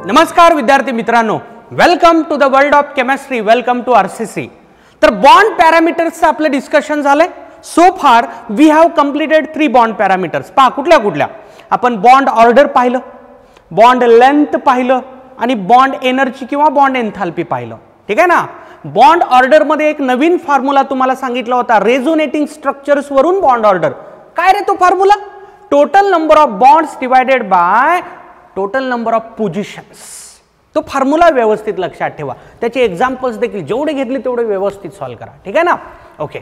नमस्कार विद्यार्थी मित्रांनो, welcome to the world of chemistry, welcome to RCC. तर बॉन्ड पॅरामीटर्सचं आपलं डिस्कशन झालंय. So far we have completed 3 bond parameters. पहा कुठल्या कुठल्या आपण बॉन्ड ऑर्डर पाहिलं, बॉन्ड लेंथ पाहिलं आणि बॉन्ड एनर्जी किंवा बॉन्ड एन्थाल्पी पाहिलं. ठीक आहे ना. बॉन्ड ऑर्डर मध्ये एक नवीन फॉर्म्युला तुम्हाला सांगितला होता, रेझोनेटिंग स्ट्रक्चर्स वरून बॉन्ड ऑर्डर. काय रे तो formula? Total number of bonds divided by total number of positions. तो फॉर्म्युला व्यवस्थित लक्षात ठेवा. त्याचे एक्झाम्पल्स देखील जेवढे घेतले तेवढे व्यवस्थित सॉल्व्ह करा. ठीक आहे ना. ओके.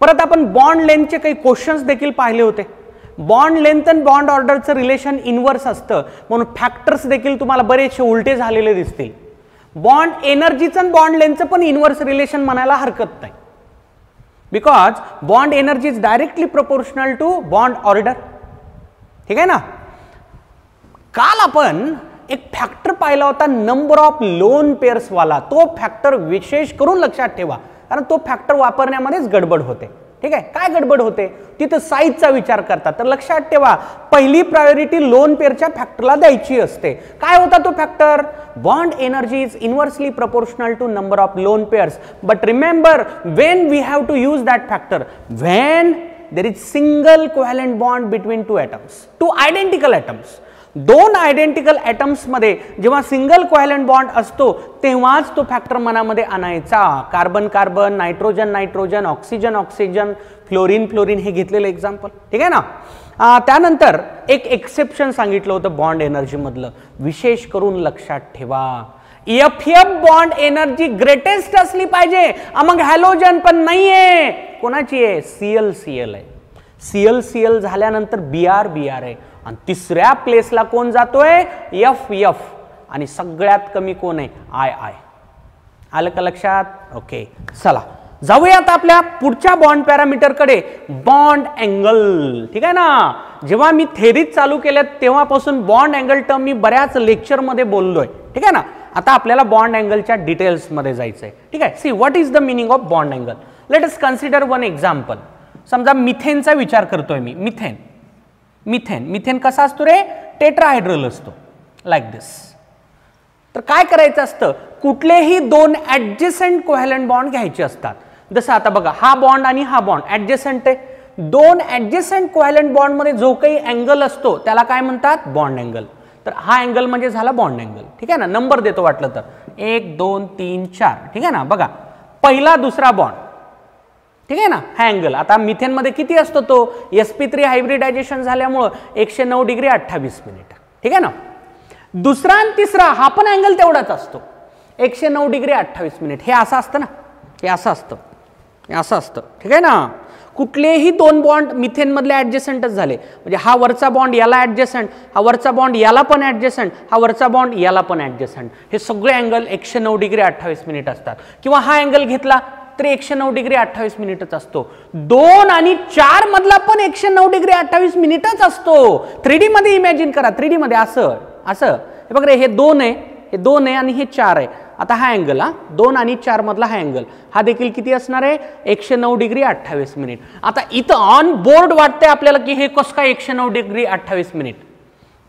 परत आपण बॉन्ड लेंथचे काही क्वेश्चन्स देखील पाहिले होते. बॉन्ड लेंथ आणि बॉन्ड ऑर्डरचं रिलेशन इनव्हर्स असतं, म्हणून फॅक्टर्स देखील तुम्हाला बरेचसे उलटे झालेले दिसतील. बॉन्ड एनर्जीचं आणि बॉन्ड लेंथचं पण इनव्हर्स रिलेशन म्हणायला हरकत नाही, because bond energy is directly proportional to bond order. ठीक आहे ना. काल आपण एक फॅक्टर पाहिला होता, नंबर ऑफ लोन पेअर्स वाला. तो फॅक्टर विशेष करून लक्षात ठेवा, कारण तो फॅक्टर वापरण्यामध्येच गडबड होते. ठीक आहे. काय गडबड होते? तिथं साईजचा विचार करतात. तर लक्षात ठेवा, पहिली प्रायोरिटी लोन पेअरच्या फॅक्टरला द्यायची असते. काय होता तो factor? Bond energy is inversely proportional to number of lone pairs. But remember, when we have to use that factor, when there is single covalent bond between 2 atoms, 2 identical atoms. 2 identical atoms मध्ये जेव्हा single covalent bond असतो तेव्हाच तो factor मनामध्ये आणायचा. Carbon carbon, nitrogen nitrogen, oxygen oxygen, fluorine fluorine हे घेतलेलं example. ठीक आहे ना. त्यानंतर एक एक्सेप्शन सांगितलं होतं बॉन्ड एनर्जी मधलं, विशेष करून लक्षात ठेवा. एफ बॉन्ड एनर्जी ग्रेटेस्ट असली पाहिजे अमंग हॅलोजन, पण नाहीये. कोणाची आहे? CL आहे. CL झाल्यानंतर BR आहे आणि तिसऱ्या प्लेसला कोण जातोय? F आणि सगळ्यात कमी कोण आहे? I. आलं का लक्षात? ओके. चला जाऊयात आपल्या पुढच्या बॉन्ड पॅरामीटर कडे, बॉन्ड अँगल. ठीक आहे ना. जेव्हा मी थेरीज चालू केल्या तेव्हापासून बॉन्ड अँगल टर्म मी बऱ्याच लेक्चर मध्ये बोललोय. ठीक आहे ना. आता आपल्याला बॉन्ड अँगलच्या डिटेल्स मध्ये जायचंय. ठीक आहे. See what is the meaning of bond angle. Let us consider one example. समजा मिथेनचा विचार करतोय मी. मिथेन कसा असतो रे? टेट्राहायड्रल असतो, लाईक दिस. तर काय करायचं असतं? कुठलेही 2 ऍडजेसंट कोव्हॅलेंट बॉन्ड घ्यायचे असतात. जसं आता बघा, हा बॉन्ड आणि हा बॉन्ड ऍडजेसंट आहे. 2 ऍडजेसंट कोव्हॅलेंट बॉन्ड मध्ये जो काही अँगल असतो त्याला काय म्हणतात? Bond angle. तर हा अँगल म्हणजे झाला बॉन्ड अँगल. ठीक आहे ना. नंबर देतो वाटलं तर 1 2 3 4. ठीक आहे ना. बघा, पहिला दुसरा बॉन्ड. ठीक आहे ना. हा अँगल आता मिथेन मध्ये किती असतो? तो sp3 हायब्रिडायझेशन झाल्यामुळे 109 डिग्री 28 मिनिट. ठीक आहे ना. दुसरा आणि तिसरा हा पण अँगल तेवढाच असतो, 109 डिग्री 28 मिनिट. हे असं असतं ना, हे असं असतं, हे असं असतं. ठीक आहे ना. कुठलेही 2 बॉन्ड मिथेन मधले ऍडजेसंटच झाले म्हणजे हा वरचा बॉन्ड याला ऍडजेसंट, हा वरचा बॉन्ड याला पण ऍडजेसंट, हा वरचा बॉन्ड याला पण ऍडजेसंट. हे सगळे अँगल 109 डिग्री 28 मिनिट असतात. किंवा हा अँगल घेतला तर 109 डिग्री 28 मिनिटच असतो. 2 आणि 4 मधला पण 109 डिग्री 28 मिनिटच असतो. 3D मध्ये इमॅजिन करा. 3D मध्ये असं हे बघ रे, हे 2 आहे आणि हे 4 आहे. आता हा अँगल, 2 आणि 4 मधला हा अँगल, हा देखील किती असणार आहे? 109 डिग्री 28 मिनिट. आता इथं ऑन बोर्ड वाटतंय आपल्याला की हे कसं काय 109 डिग्री 28 मिनिट,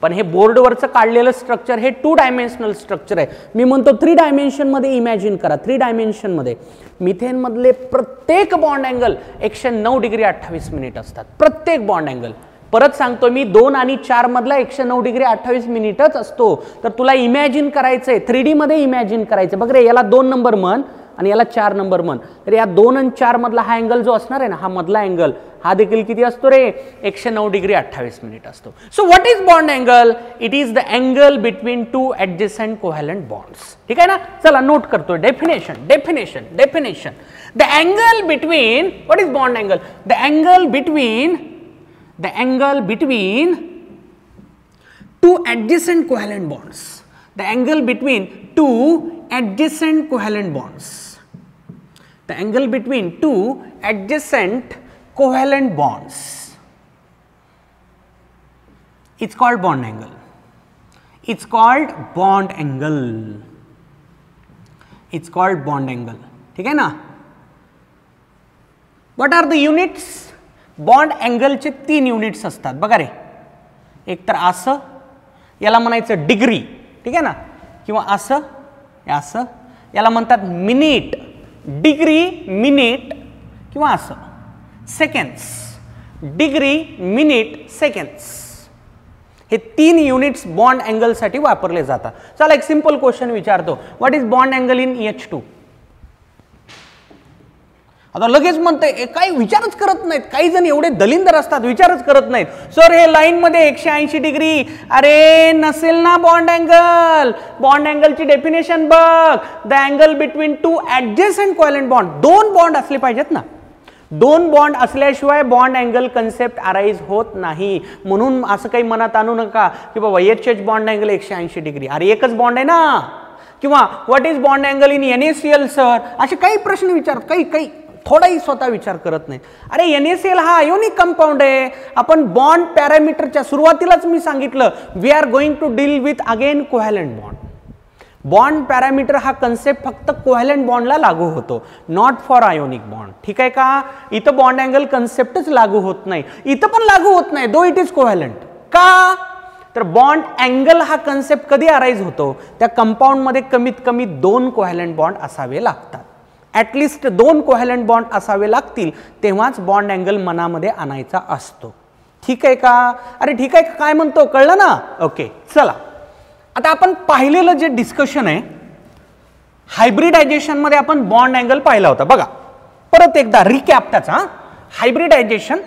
पण हे बोर्डवरचं काढलेलं स्ट्रक्चर हे 2 डायमेन्शनल स्ट्रक्चर आहे. मी म्हणतो 3 डायमेन्शन मध्ये इमॅजिन करा. 3 डायमेन्शन मध्ये मिथेन मधले प्रत्येक बॉन्ड अँगल 109 डिग्री 28 मिनिट असतात. प्रत्येक बॉन्ड अँगल. परत सांगतो मी, 2 आणि 4 मधला 109 डिग्री 28 मिनिटच असतो. तर तुला इमॅजिन करायचंय, 3D मध्ये इमॅजिन करायचं. बघ रे, याला 2 नंबर म्हण आणि याला 4 नंबर म्हण. तर या 2 आणि 4 मधला हा अँगल जो असणार आहे ना, हा मधला अँगल हा देखील किती असतो रे? 109 डिग्री 28 मिनिट असतो. So what is bond angle? It is the angle between 2 adjacent covalent bonds. ठीक आहे ना. चला नोट करतो. Definition. The angle between, what is bond angle? The angle between 2 adjacent covalent bonds. the angle between two adjacent covalent bonds. The angle between two adjacent covalent bonds, it's called bond angle. It's called bond angle. It's called bond angle. ठीक है ना? What are the units? Bond अँगलचे 3 units असतात बघा रे. एक तर असं, याला म्हणायचं डिग्री, ठीक आहे ना, किंवा असं असं, याला म्हणतात मिनिट, डिग्री मिनिट, किंवा असं सेकंड्स, डिग्री मिनिट सेकंड्स. हे 3 युनिट्स बॉन्ड अँगल साठी वापरले जातात. चला एक सिंपल क्वेश्चन विचारतो, what is bond angle in H2? आता लगेच म्हणते काही विचारच करत नाहीत, काही जण एवढे दलिंदर असतात विचारच करत नाहीत. सर हे लाईन मध्ये 180 डिग्री, अरे नसेल ना बॉन्ड अँगल. बॉन्ड अँगलची डेफिनेशन बघ, the angle between two adjacent covalent bond. 2 bond असले पाहिजेत ना, 2 बॉन्ड असल्याशिवाय बॉन्ड अँगल कन्सेप्ट अराइज होत नाही. म्हणून असं काही मनात आणू नका की बाबा HH बॉन्ड अँगल 180 डिग्री, अरे एकच बॉन्ड आहे ना. किंवा what is bond angle in NaCl sir, असे काही प्रश्न विचारत, काही थोडाही स्वतः विचार करत नाही. अरे NaCl हा आयोनिक कंपाऊंड आहे. आपण बॉन्ड पॅरामीटरच्या सुरुवातीलाच मी सांगितलं, we are going to deal with again covalent bond. Bond parameter हा कन्सेप्ट फक्त कोव्हॅलंट बॉन्डला लागू होतो, नॉट फॉर आयोनिक बॉन्ड. ठीक आहे का? इथं बॉन्ड अँगल कन्सेप्टच लागू होत नाही, इथं पण लागू होत नाही, दो इट इज कोव्हॅलंट. का? तर बॉन्ड अँगल हा कन्सेप्ट कधी अराइज होतो, त्या कंपाऊंड मध्ये कमीत कमी 2 कोव्हॅलंट बॉन्ड असावे लागतात. ॲटलिस्ट 2 कोव्हॅलंट बॉन्ड असावे लागतील, तेव्हाच बॉन्ड अँगल मनामध्ये आणायचा असतो. ठीक आहे का? अरे ठीक आहे का, काय म्हणतो कळलं ना? ओके चला, आता आपण पाहिलेलं जे डिस्कशन आहे हायब्रिडायझेशन मध्ये आपण बॉन्ड अँगल पाहिला होता बघा. परत एकदा रिकॅप त्याचा. हायब्रिडायझेशन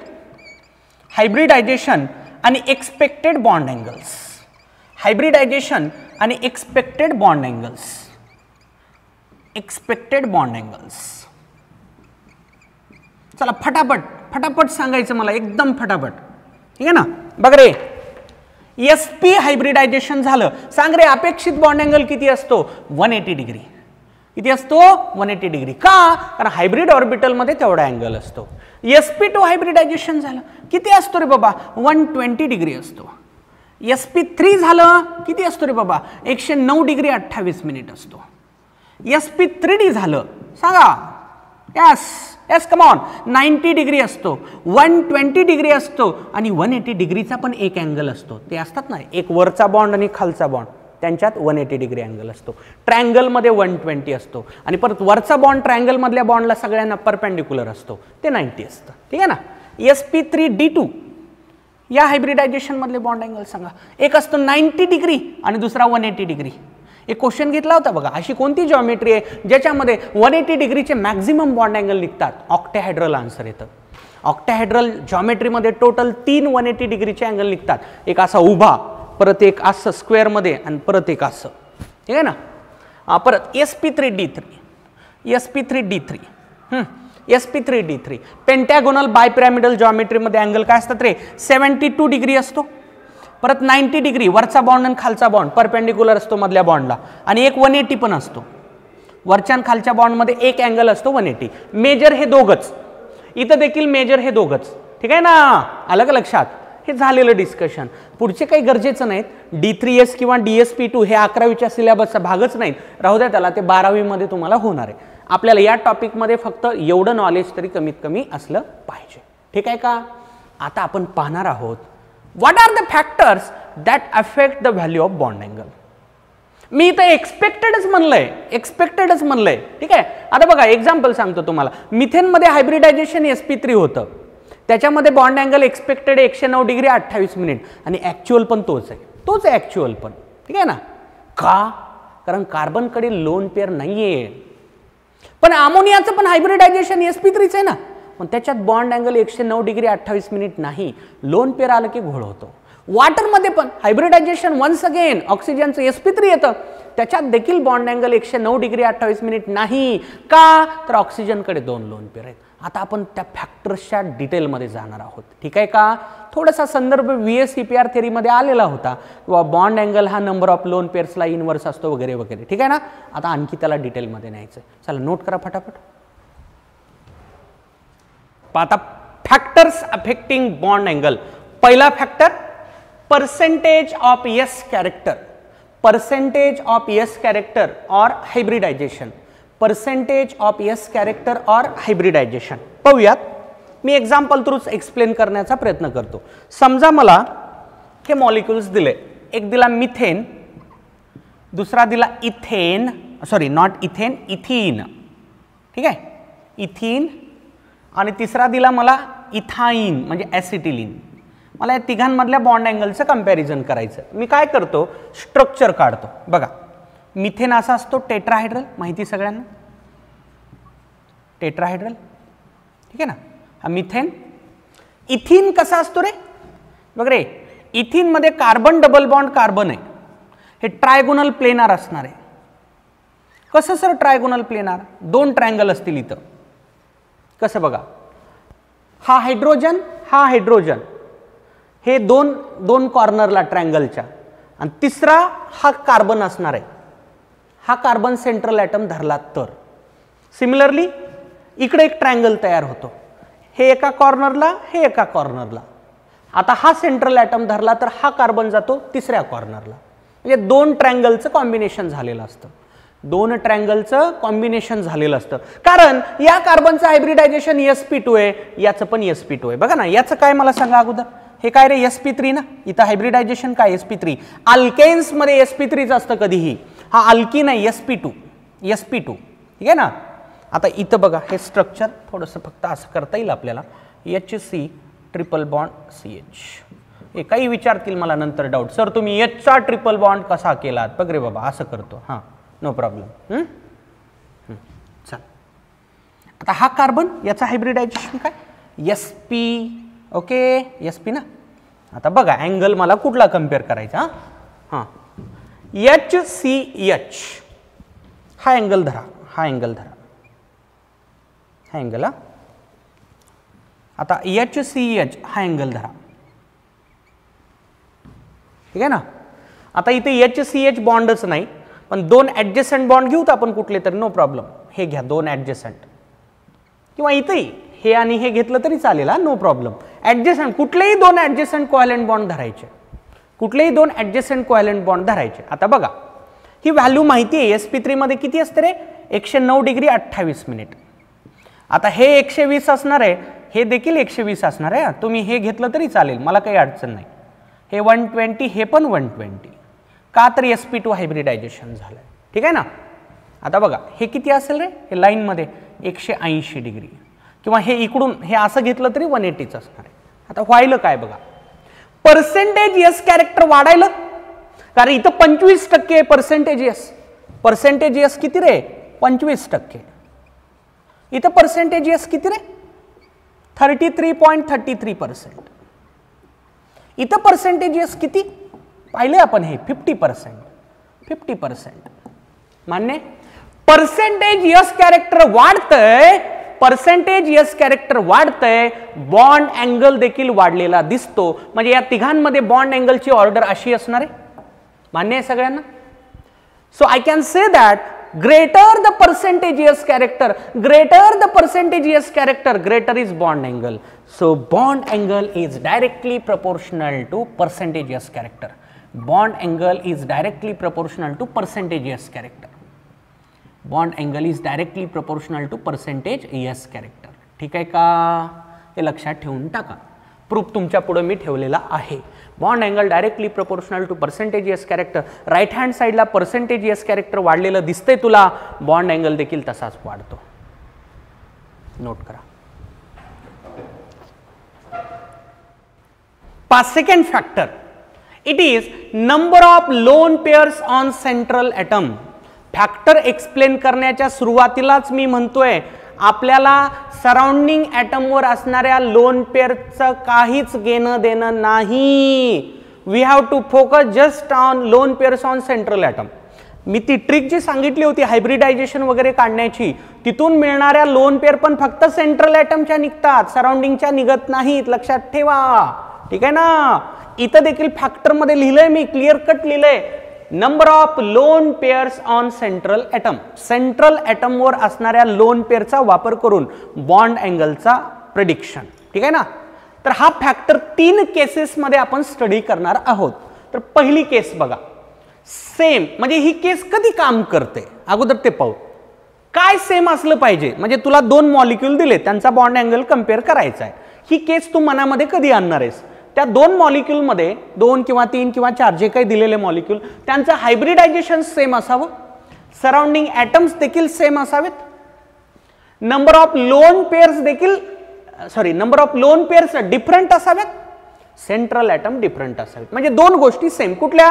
आणि एक्सपेक्टेड बॉन्ड अँगल्स. हायब्रिडायझेशन आणि expected bond angles. Expected bond angles. चला फटाफट सांगायचं मला, एकदम फटाफट. ठीक आहे ना? बघ रे, SP हायब्रिडायझेशन झालं, सांग रे अपेक्षित बॉन्ड अँगल किती असतो? 180 डिग्री. किती असतो? 180 डिग्री. का? कारण हायब्रिड ऑर्बिटल मध्ये तेवढा अँगल असतो. sp2 हायब्रिडायझेशन झालं, किती असतो रे बाबा? 120 डिग्री असतो. sp3 झालं, किती असतो रे बाबा? 109 डिग्री 28 मिनिट असतो. sp3d झालं, सांगा. यस कम ऑन, 90 डिग्री असतो, 120 डिग्री असतो, आणि 180 डिग्रीचा पण एक अँगल असतो. ते असतात ना, एक वरचा बॉन्ड आणि खालचा बॉन्ड, त्यांच्यात 180 डिग्री अँगल असतो. ट्रायंगल मध्ये 120 असतो, आणि परत वरचा बॉन्ड ट्रायंगल मधल्या बॉन्डला सगळ्यांना परपेंडिक्युलर असतो, ते 90 असतं. ठीक आहे ना? sp3d2 या हायब्रिडायझेशन मधले बॉन्ड अँगल सांगा. एक असतो 90 डिग्री आणि दुसरा 180 डिग्री. एक क्वेश्चन घेतला होता बघा, अशी कोणती जॉमेट्री आहे ज्याच्यामध्ये 180 डिग्रीचे मॅक्झिमम बॉन्ड अँगल निघतात? ऑक्टाहेड्रल आन्सर येतं. ऑक्टाहेड्रल जॉमेट्रीमध्ये टोटल 3 180 डिग्रीचे अँगल निघतात. एक असा उभा, परत एक असं स्क्वेअर मध्ये, आणि परत एक असं. ठीक आहे ना? परत sp3d3 पेंटॅगोनल बायपिरॅमिडल जॉमेट्रीमध्ये अँगल काय असतात रे? 72 डिग्री असतो. परत 90 डिग्री वरचा बॉन्ड आणि खालचा बॉन्ड परपेंडिक्युलर असतो मधल्या बॉन्डला, आणि एक 180 पण असतो. वरच्या आणि खालच्या बॉन्डमध्ये एक अँगल असतो 180. मेजर हे दोघच, इथं देखील मेजर हे दोघच. ठीक आहे ना? आलं का लक्षात? हे झालेलं डिस्कशन. पुढचे काही गरजेचं नाहीत. D3S किंवा DSP2 हे 11वीच्या सिलेबसचा भागच नाहीत, राहू द्या त्याला, ते 12वी मध्ये तुम्हाला होणार आहे. आपल्याला या टॉपिकमध्ये फक्त एवढं नॉलेज तरी कमीत कमी असलं पाहिजे. ठीक आहे का? आता आपण पाहणार आहोत what are the factors that affect the value of bond angle. मी इथं एक्सपेक्टेडच म्हणलंय. ठीक आहे? आता बघा एक्झाम्पल सांगतो तुम्हाला. मिथेन मध्ये हायब्रिडायझेशन sp3 होतं, त्याच्यामध्ये bond angle expected 109 degree 28 minute, आणि ऍक्च्युअल पण तोच आहे ऍक्च्युअल पण. ठीक आहे ना? का? कारण कार्बनकडे लोन पेअर नाहीये. पण अमोनियाचं पण हायब्रिडायझेशन sp3च आहे ना, पण त्याच्यात बॉन्ड अँगल 109 डिग्री 28 मिनिट नाही. लोन पेअर आलं की घोळ होतो. वॉटरमध्ये पण हायब्रिडायझेशन वन्स अगेन ऑक्सिजनचं sp3 येतं, त्याच्यात देखील बॉन्ड अँगल 109 डिग्री 28 मिनिट नाही. का तर ऑक्सिजनकडे 2 लोन पेअर आहेत. आता आपण त्या फॅक्टर्सच्या डिटेलमध्ये जाणार आहोत. ठीक आहे का. थोडासा संदर्भ VSEPR थेरीमध्ये आलेला होता किंवा बॉन्ड अँगल हा नंबर ऑफ लोन पेअर्सला इनवर्स असतो वगैरे वगैरे. ठीक आहे ना. आता आणखी त्याला डिटेलमध्ये न्यायचं. चला नोट करा फटाफट. आता फॅक्टर्स अफेक्टिंग बॉन्ड अँगल. पहिला factor percentage of s character, percentage of s character और hybridisation, percentage of s character और हायब्रिडायझेशन. पाहूयात. मी एक्झाम्पल थ्रूच एक्सप्लेन करण्याचा प्रयत्न करतो. समजा मला हे मॉलिक्युल्स दिले, एक दिला मिथेन, दुसरा दिला ethane, sorry not ethane, ethene. ठीक आहे, इथीन, आणि तिसरा दिला मला इथाईन म्हणजे ॲसिटिलीन. मला या तिघांमधल्या बॉन्ड अँगलचं कंपॅरिझन करायचं. मी काय करतो, स्ट्रक्चर काढतो. बघा, मिथेन असा असतो टेट्राहायड्रल, माहिती सगळ्यांना, टेट्राहायड्रल. ठीक आहे ना. हा मिथेन. इथीन कसा असतो रे, बघ रे, इथीन मध्ये कार्बन डबल बॉन्ड कार्बन आहे. हे ट्रायगोनल प्लेनार असणार आहे. कसं सर ट्रायगोनल प्लेनार, 2 ट्रायंगल असतील इथं. कसं बघा, हा हायड्रोजन, हा हायड्रोजन, हे दोन कॉर्नरला ट्रायंगलच्या, आणि तिसरा हा कार्बन असणार आहे. हा कार्बन सेंट्रल ॲटम धरला तर सिमिलरली इकडे एक ट्रायंगल तयार होतो. हे एका कॉर्नरला, हे एका कॉर्नरला. आता हा सेंट्रल ॲटम धरला तर हा कार्बन जातो तिसऱ्या कॉर्नरला. म्हणजे 2 ट्रायंगलचं कॉम्बिनेशन झालेलं असतं. 2 ट्रायंगलचं कॉम्बिनेशन झालेलं असतं. कारण या कार्बनचं हायब्रिडायझेशन sp2 आहे, याचं पण sp2 आहे. बघा ना, याचं काय मला सांगा अगोदर. हे काय रे, sp3 ना. इथं हायब्रिडायझेशन काय, sp3. अल्केन्स मध्ये sp3 असतं कधीही. हा अल्कीन आहे, sp2. ठीक आहे ना. आता इथं बघा, हे स्ट्रक्चर थोडंसं फक्त असं करता येईल आपल्याला. HC triple bond CH. हे काही विचारतील मला नंतर डाऊट, सर तुम्ही Hचा ट्रिपल बॉन्ड कसा केलात. बघ रे बाबा, असं करतो. हां, नो प्रॉब्लेम. चल, आता हा कार्बन, याचा हायब्रिडायझेशन काय, sp. ओके, sp ना. आता बघा अँगल मला कुठला कम्पेअर करायचा. हां, HCH हा अँगल धरा, हा अँगल धरा, हा अँगल. हा, आता HCH हा अँगल धरा. ठीक आहे ना. आता इथे HCH बॉन्डच नाही, पण 2 ॲडजस्टंट बॉन्ड घेऊत आपण कुठले तरी, नो प्रॉब्लेम. हे घ्या 2 ॲडजस्टंट, किंवा इथेही हे आणि हे घेतलं तरी चालेल, नो प्रॉब्लेम. ॲडजस्टंट कुठलेही 2 ॲडजस्टंट कोव्हॅलेंट बॉन्ड धरायचे, कुठलेही 2 ॲडजस्टंट कोव्हॅलेंट बॉन्ड धरायचे. आता बघा, ही व्हॅल्यू माहिती आहे, sp3 मध्ये किती असते रे, 109 डिग्री 28 मिनिट. आता हे 120 असणार आहे, हे देखील 120 असणार आहे. तुम्ही हे घेतलं तरी चालेल, मला काही अडचण नाही. हे 120, हे पण 120. का तर sp2 हायब्रिडायझेशन झालंय. ठीक आहे ना. आता बघा, हे किती असेल रे, हे लाईनमध्ये 180 डिग्री, किंवा हे इकडून हे असं घेतलं तरी 180च असणार आहे. आता व्हायला काय बघा, पर्सेंटेज एस कॅरेक्टर वाढायला, कारण इथं 25% पर्सेंटेज एस. पर्सेंटेज एस किती रे, 25%. इथं पर्सेंटेज एस किती रे, 33.33%. इथं पर्सेंटेज एस किती पाहिले आपण, हे 50%. मान्य. पर्सेंटेज एस कॅरेक्टर वाढतंय, पर्सेंटेज एस कॅरेक्टर वाढतंय, बॉन्ड अँगल देखील वाढलेला दिसतो. म्हणजे या तिघांमध्ये बॉन्ड अँगलची ऑर्डर अशी असणार आहे. मान्य आहे सगळ्यांना. So I can say that greater the percentage S character, greater the percentage S character, greater is bond angle. So bond angle is directly proportional to percentage S character. Bond angle is directly proportional to percentage S character. Bond angle is directly proportional to percentage S character. ठीक आहे का, हे लक्षात ठेवून टाका. Proof तुमच्या पुढे मी ठेवलेला आहे. Bond angle directly proportional to percentage S character. Right hand साईडला पर्सेंटेज एस कॅरेक्टर वाढलेलं दिसतंय तुला, बॉन्ड अँगल देखील तसाच वाढतो. नोट करा. Second factor, it is number of lone pairs on central atom. Factor explain करण्याच्या सुरुवातीलाच मी म्हणतोय आपल्याला सराउंडिंग ॲटमवर असणाऱ्या लोन पेअरचं काहीच घेणं देणं नाही. We have to focus just on lone pairs on central atom. मी ती ट्रिक जी सांगितली होती हायब्रिडायझेशन वगैरे काढण्याची, तिथून मिळणाऱ्या लोन पेअर पण फक्त सेंट्रल ॲटमच्या निघतात, सराउंडिंगच्या निघत नाहीत, लक्षात ठेवा. ठीक आहे ना. इथं देखील फॅक्टरमध्ये लिहिलंय मी, क्लिअर कट लिहिलंय, number of lone pairs on central atom. Central ॲटमवर असणाऱ्या लोन पेअरचा वापर करून बॉन्ड अँगलचा प्रेडिक्शन. ठीक आहे ना. तर हा फॅक्टर 3 केसेसमध्ये आपण स्टडी करणार आहोत. तर पहिली केस बघा, सेम म्हणजे ही केस कधी काम करते अगोदर ते पाहू. काय सेम असलं पाहिजे, म्हणजे तुला 2 मॉलिक्यूल दिले, त्यांचा बॉन्ड अँगल कम्पेअर करायचा आहे. ही केस तू मनामध्ये कधी आणणार आहेस? त्या 2 मॉलिक्यूलमध्ये 2 किंवा 3 किंवा 4 जे काही दिलेले मॉलिक्यूल त्यांचं हायब्रिडायझेशन सेम असावं, सराउंडिंग ॲटम्स देखील सेम असावेत, नंबर ऑफ लोन पेअर्स देखील number of lone pairs different असावेत, सेंट्रल ॲटम डिफरंट असावेत. म्हणजे 2 गोष्टी सेम. कुठल्या?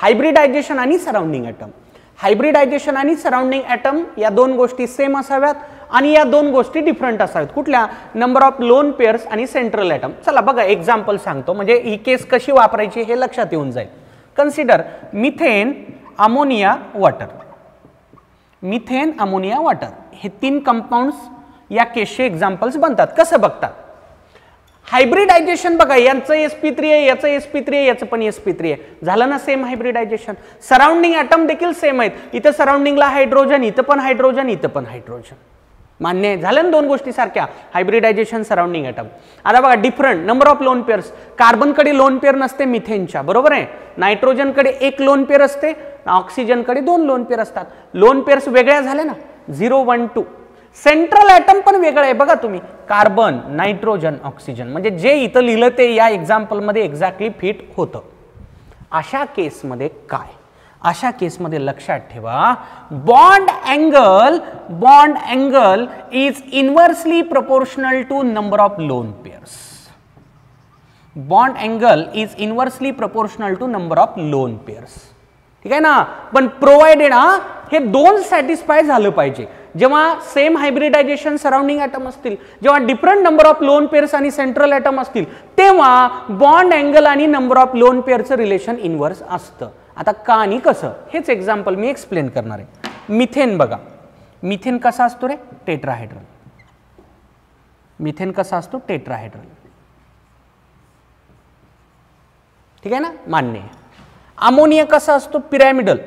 हायब्रिडायझेशन आणि सराउंडिंग ॲटम. हायब्रिडायझेशन आणि सराउंडिंग ॲटम या 2 गोष्टी सेम असाव्यात आणि या 2 गोष्टी डिफरंट असाव्यात. कुठल्या? नंबर ऑफ लोन पेअर्स आणि सेंट्रल ॲटम. चला बघा एक्झाम्पल सांगतो, म्हणजे ही केस कशी वापरायची हे लक्षात येऊन जाईल. Consider methane, ammonia, water. Methane, ammonia, water हे 3 कंपाऊंड्स या केसचे एक्झाम्पल्स बनतात. कसं बघतात? हायब्रिडायझेशन बघा, यांचं sp3 आहे, याचं sp3 आहे, याचं पण sp3 आहे, झालं ना सेम हायब्रिडायझेशन. सराउंडिंग ॲटम देखील सेम आहेत, इथं सराउंडिंगला हायड्रोजन, इथं पण हायड्रोजन, इथं पण हायड्रोजन. मान्य आहे, झालं ना 2 गोष्टी सारख्या, हायब्रिडायझेशन, सराउंडिंग ॲटम. आता बघा different number of lone pairs. कार्बनकडे लोन पेअर नसते मिथेनच्या, बरोबर आहे. नायट्रोजनकडे 1 लोन पेअर असते, ऑक्सिजनकडे 2 लोन पेअर असतात. लोन पेअर्स वेगळ्या झाल्या ना, 0, 1, 2. सेंट्रल ॲटम पण वेगळं आहे बघा तुम्ही, कार्बन, नायट्रोजन, ऑक्सिजन. म्हणजे जे इथं लिहिलं ते या एक्झाम्पलमध्ये एक्झॅक्टली फिट होतं. अशा केसमध्ये काय? अशा केसमध्ये लक्षात ठेवा, bond angle is inversely proportional to number of lone pairs. Bond angle is inversely proportional to number of lone pairs. ठीक आहे ना. पण प्रोव्हाइडेड हे 2 सॅटिस्फाय झालं पाहिजे. जेव्हा सेम हायब्रिडायझेशन, सराउंडिंग ॲटम असतील, जेव्हा different number of lone pairs आणि सेंट्रल ॲटम असतील, तेव्हा बॉन्ड अँगल आणि नंबर ऑफ लोन पेअरचं रिलेशन इन्व्हर्स असतं. आता का आणि कसं हेच एक्झाम्पल मी एक्सप्लेन करणार आहे. मिथेन बघा, मिथेन कसा असतो रे? टेट्राहायड्रल. मिथेन कसा असतो? टेट्राहायड्रल. ठीक आहे ना, मान्य आहे. अमोनिया कसा असतो? पिरॅमिडल.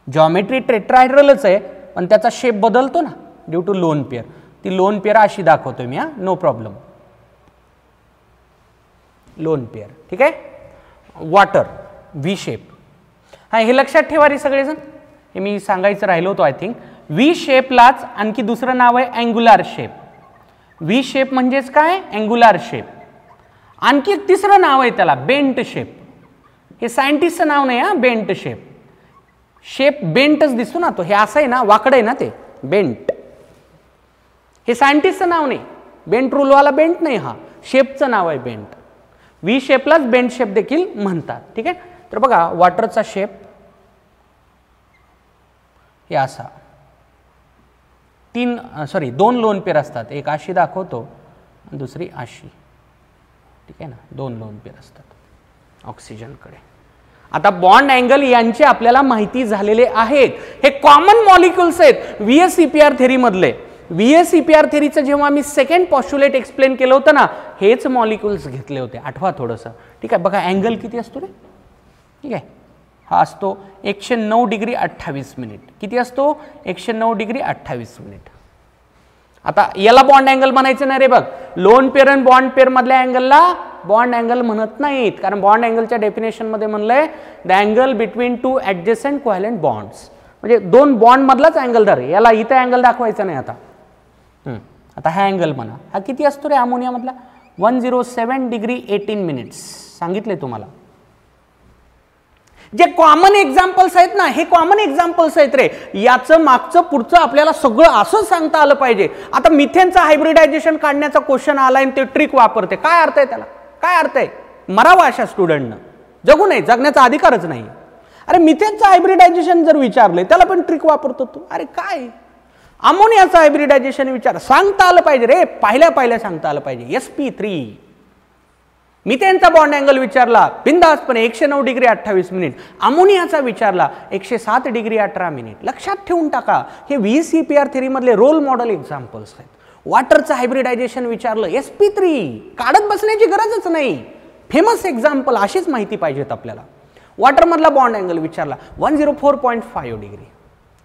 जॉमेट्री टेट्राहायड्रलच आहे, पण त्याचा शेप बदलतो ना ड्यू टू लोन पेअर. ती लोन पेअर अशी दाखवतोय मी, नो प्रॉब्लेम, लोन पेअर. ठीक आहे. Water, V shape. हा, हे लक्षात ठेवा रे सगळेजण, हे मी सांगायचं राहिलो होतो आय थिंक. व्ही शेपलाच आणखी दुसरं नाव आहे अँग्युलर शेप. व्ही शेप म्हणजेच काय? Angular shape. आणखी एक तिसरं नाव आहे त्याला, बेंट शेप. हे सायंटिस्टचं नाव नाही, बेंट शेप. शेप बेंटच दिसतो ना तो, हे असं आहे ना, वाकडं आहे ना ते, बेंट. हे सायंटिस्टचं नाव नाही, बेंट रूलवाला बेंट नाही, हा शेपचं नाव आहे बेंट. व्ही शेपलाच बेंट शेप देखील म्हणतात. ठीक आहे. तर बघा वॉटरचा शेप हे असा, 2 लोन पेअर असतात, एक अशी दाखवतो, दुसरी अशी. ठीक आहे ना, 2 लोन पेअर असतात ऑक्सिजनकडे. आता बॉन्ड अँगल यांचे आपल्याला माहिती झालेले आहेत. हे कॉमन मॉलिक्युल्स आहेत VSEPR थेरी मधले. VSEPR थेरीचं जेव्हा मी सेकंड पॉस्ट्युलेट एक्सप्लेन केलं होतं ना, हेच मॉलिक्युल्स घेतले होते, आठवा थोडंसं. ठीक आहे. बघा अँगल किती असतो रे? ठीक आहे, हा असतो 109 डिग्री 28 मिनिट. किती असतो? 109 डिग्री 28 मिनिट. आता याला बॉन्ड अँगल म्हणायचं नाही रे बघ. लोन पेअर आणि बॉन्ड पेअर मधल्या अँगलला बॉन्ड अँगल म्हणत नाहीत, कारण बॉन्ड अँगलच्या डेफिनेशन मध्ये म्हणलंय the angle between 2 adjacent covalent bonds. म्हणजे 2 बॉन्ड मधलाच अँगल धर. याला इथं अँगल दाखवायचा नाही. आता हा अँगल म्हणा, हा किती असतो रे अमोनिया मधला? 107 डिग्री 18 मिनिट्स सांगितले तुम्हाला. जे कॉमन एक्झाम्पल्स आहेत ना, हे कॉमन एक्झाम्पल्स आहेत रे. याचं मागचं पुढचं आपल्याला सगळं असं सांगता आलं पाहिजे. आता मिथेनचं हायब्रिडायझेशन काढण्याचा क्वेश्चन आलाय, ते ट्रिक वापरते. काय अर्थ आहे त्याला? काय अर्थ आहे? मरावा अशा स्टुडंटनं, जगू नये, जगण्याचा अधिकारच नाही. अरे मिथेनचं हायब्रिडायझेशन जर विचारले, त्याला पण ट्रिक वापरतो तू. अरे काय? अमोनियाचं हायब्रिडायझेशन विचार, सांगता आलं पाहिजे रे, पाहिल्या सांगता आलं पाहिजे. sp3 मिथेनचा बॉन्ड अँगल विचारला बिंदासपणे 109 डिग्री 28 मिनिट. अमोनियाचा विचारला 107 डिग्री 18 मिनिट. लक्षात ठेवून टाका, हे VCPR थेरी मधले रोल मॉडेल एक्झाम्पल्स आहेत. वॉटरचं हायब्रिडायझेशन विचारलं sp3, काढत बसण्याची गरजच नाही, फेमस एक्झाम्पल, अशीच माहिती पाहिजेत आपल्याला. वॉटर मधला बॉन्ड अँगल विचारला 104.5 डिग्री.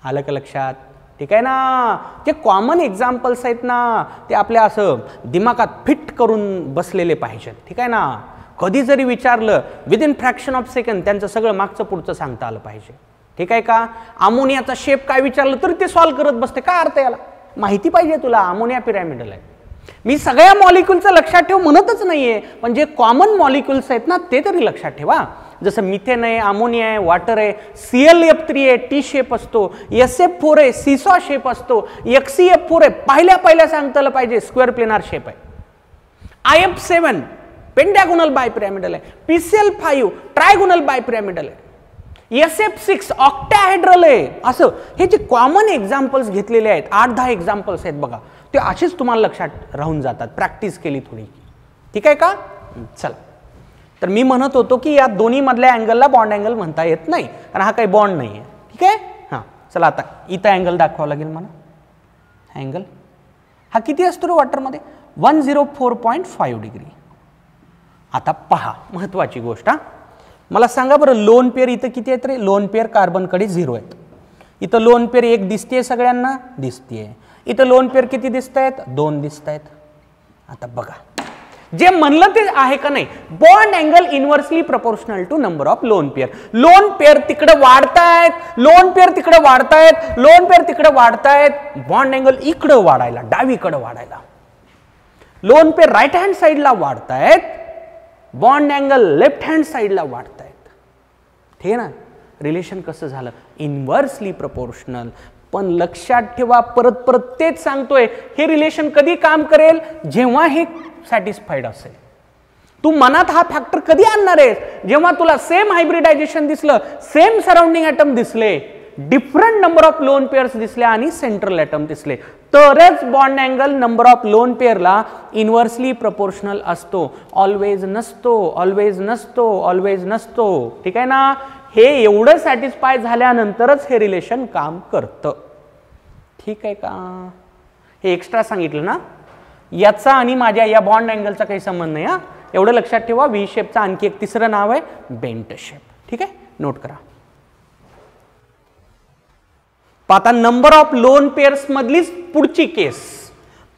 आलं का लक्षात? ठीक आहे ना. जे कॉमन एक्झाम्पल्स आहेत ना ते आपल्या असं दिमागात फिट करून बसलेले पाहिजेत. ठीक आहे ना. कधी जरी विचारलं विदिन फ्रॅक्शन ऑफ सेकंड त्यांचं सगळं मागचं पुढचं सांगता आलं पाहिजे. ठीक आहे का. अमोनियाचा शेप काय विचारलं तरी ते सॉल्व्ह करत बसते. काय अर्थ याला? माहिती पाहिजे तुला. अमोनिया पिरॅमिडल आहे. मी सगळ्या मॉलिक्युलचं लक्षात ठेव म्हणतच नाहीये, पण जे कॉमन मॉलिक्युल्स आहेत ना ते तरी लक्षात ठेवा. जसं मिथेन आहे, अमोनिया आहे, वॉटर आहे, ClF3 आहे, टी शेप असतो, SF4 आहे, सीसॉ शेप असतो, XCF4 आहे, पहिल्या सांगता आलं पाहिजे स्क्वेअर प्लेनार शेप आहे. IF7 पेंटॅगोनल बायपिरॅमिडल आहे, PCl5 ट्रायगोनल बायपिरॅमिडल आहे, SF6 ऑक्टॅहेड्रल आहे. असं हे जे कॉमन एक्झाम्पल्स घेतलेले आहेत, 8-10 एक्झाम्पल्स आहेत बघा, ते असेच तुम्हाला लक्षात राहून जातात प्रॅक्टिस केली थोडी. ठीक आहे का. चला, तर मी म्हणत होतो की या दोन्ही मधल्या अँगलला बॉन्ड अँगल म्हणता येत नाही, कारण हा काही बॉन्ड नाही आहे. ठीक आहे. हां, चला आता इथं अँगल दाखवावं लागेल मला. अँगल हा किती असतो रे वॉटरमध्ये? 104.5 डिग्री. आता पहा महत्वाची गोष्ट, मला सांगा बरं, लोन पेअर इथं किती आहेत रे? लोन पेअर कार्बनकडे 0 आहेत. इथं लोन पेअर 1 दिसतेय सगळ्यांना? दिसतेय. इथं लोन पेअर किती दिसत आहेत? 2 दिसत आहेत. आता बघा, जे म्हणलं ते आहे का नाही? Bond angle inversely proportional to number of lone pair. Lone pair तिकडे वाढतायत, लोन पेअर तिकडे वाढतायत, लोन पेअर तिकडे वाढतायत, बॉन्ड अँगल इकडे वाढायला, डावीकडे वाढायला. लोन पेअर राईट हँड साईडला वाढतायत, बॉन्ड अँगल लेफ्ट हँड साईडला वाढतायत. ठीक आहे ना. रिलेशन कसं झालं? Inversely proportional. पण लक्षात ठेवा, परत परत तेच सांगतोय, हे रिलेशन कधी काम करेल? जेव्हा हे सॅटिस्फाईड असेल. तू मनात हा फॅक्टर कधी आणणार आहेस? जेव्हा तुला सेम हायब्रिडायझेशन दिसलं, सेम सराउंडिंग ॲटम दिसले, different number of lone pairs दिसले आणि सेंट्रल ॲटम दिसले, तरच bond angle number of lone पेअरला इनव्हर्सली प्रपोर्शनल असतो. ऑलवेज नसतो, ऑलवेज नसतो, ऑलवेज नसतो. ठीक आहे ना. हे एवढं सॅटिस्फाय झाल्यानंतरच हे रिलेशन काम करतं. ठीक आहे का. हे एक्स्ट्रा सांगितलं ना. याचा आणि माझ्या या बॉन्ड अँगलचा काही संबंध नाही. हा, एवढं लक्षात ठेवा. व्ही शेपचं आणखी एक तिसरं नाव आहे बेंट शेप. ठीक आहे, नोट करा. आता नंबर ऑफ लोन पेअर्स मधलीच पुढची केस.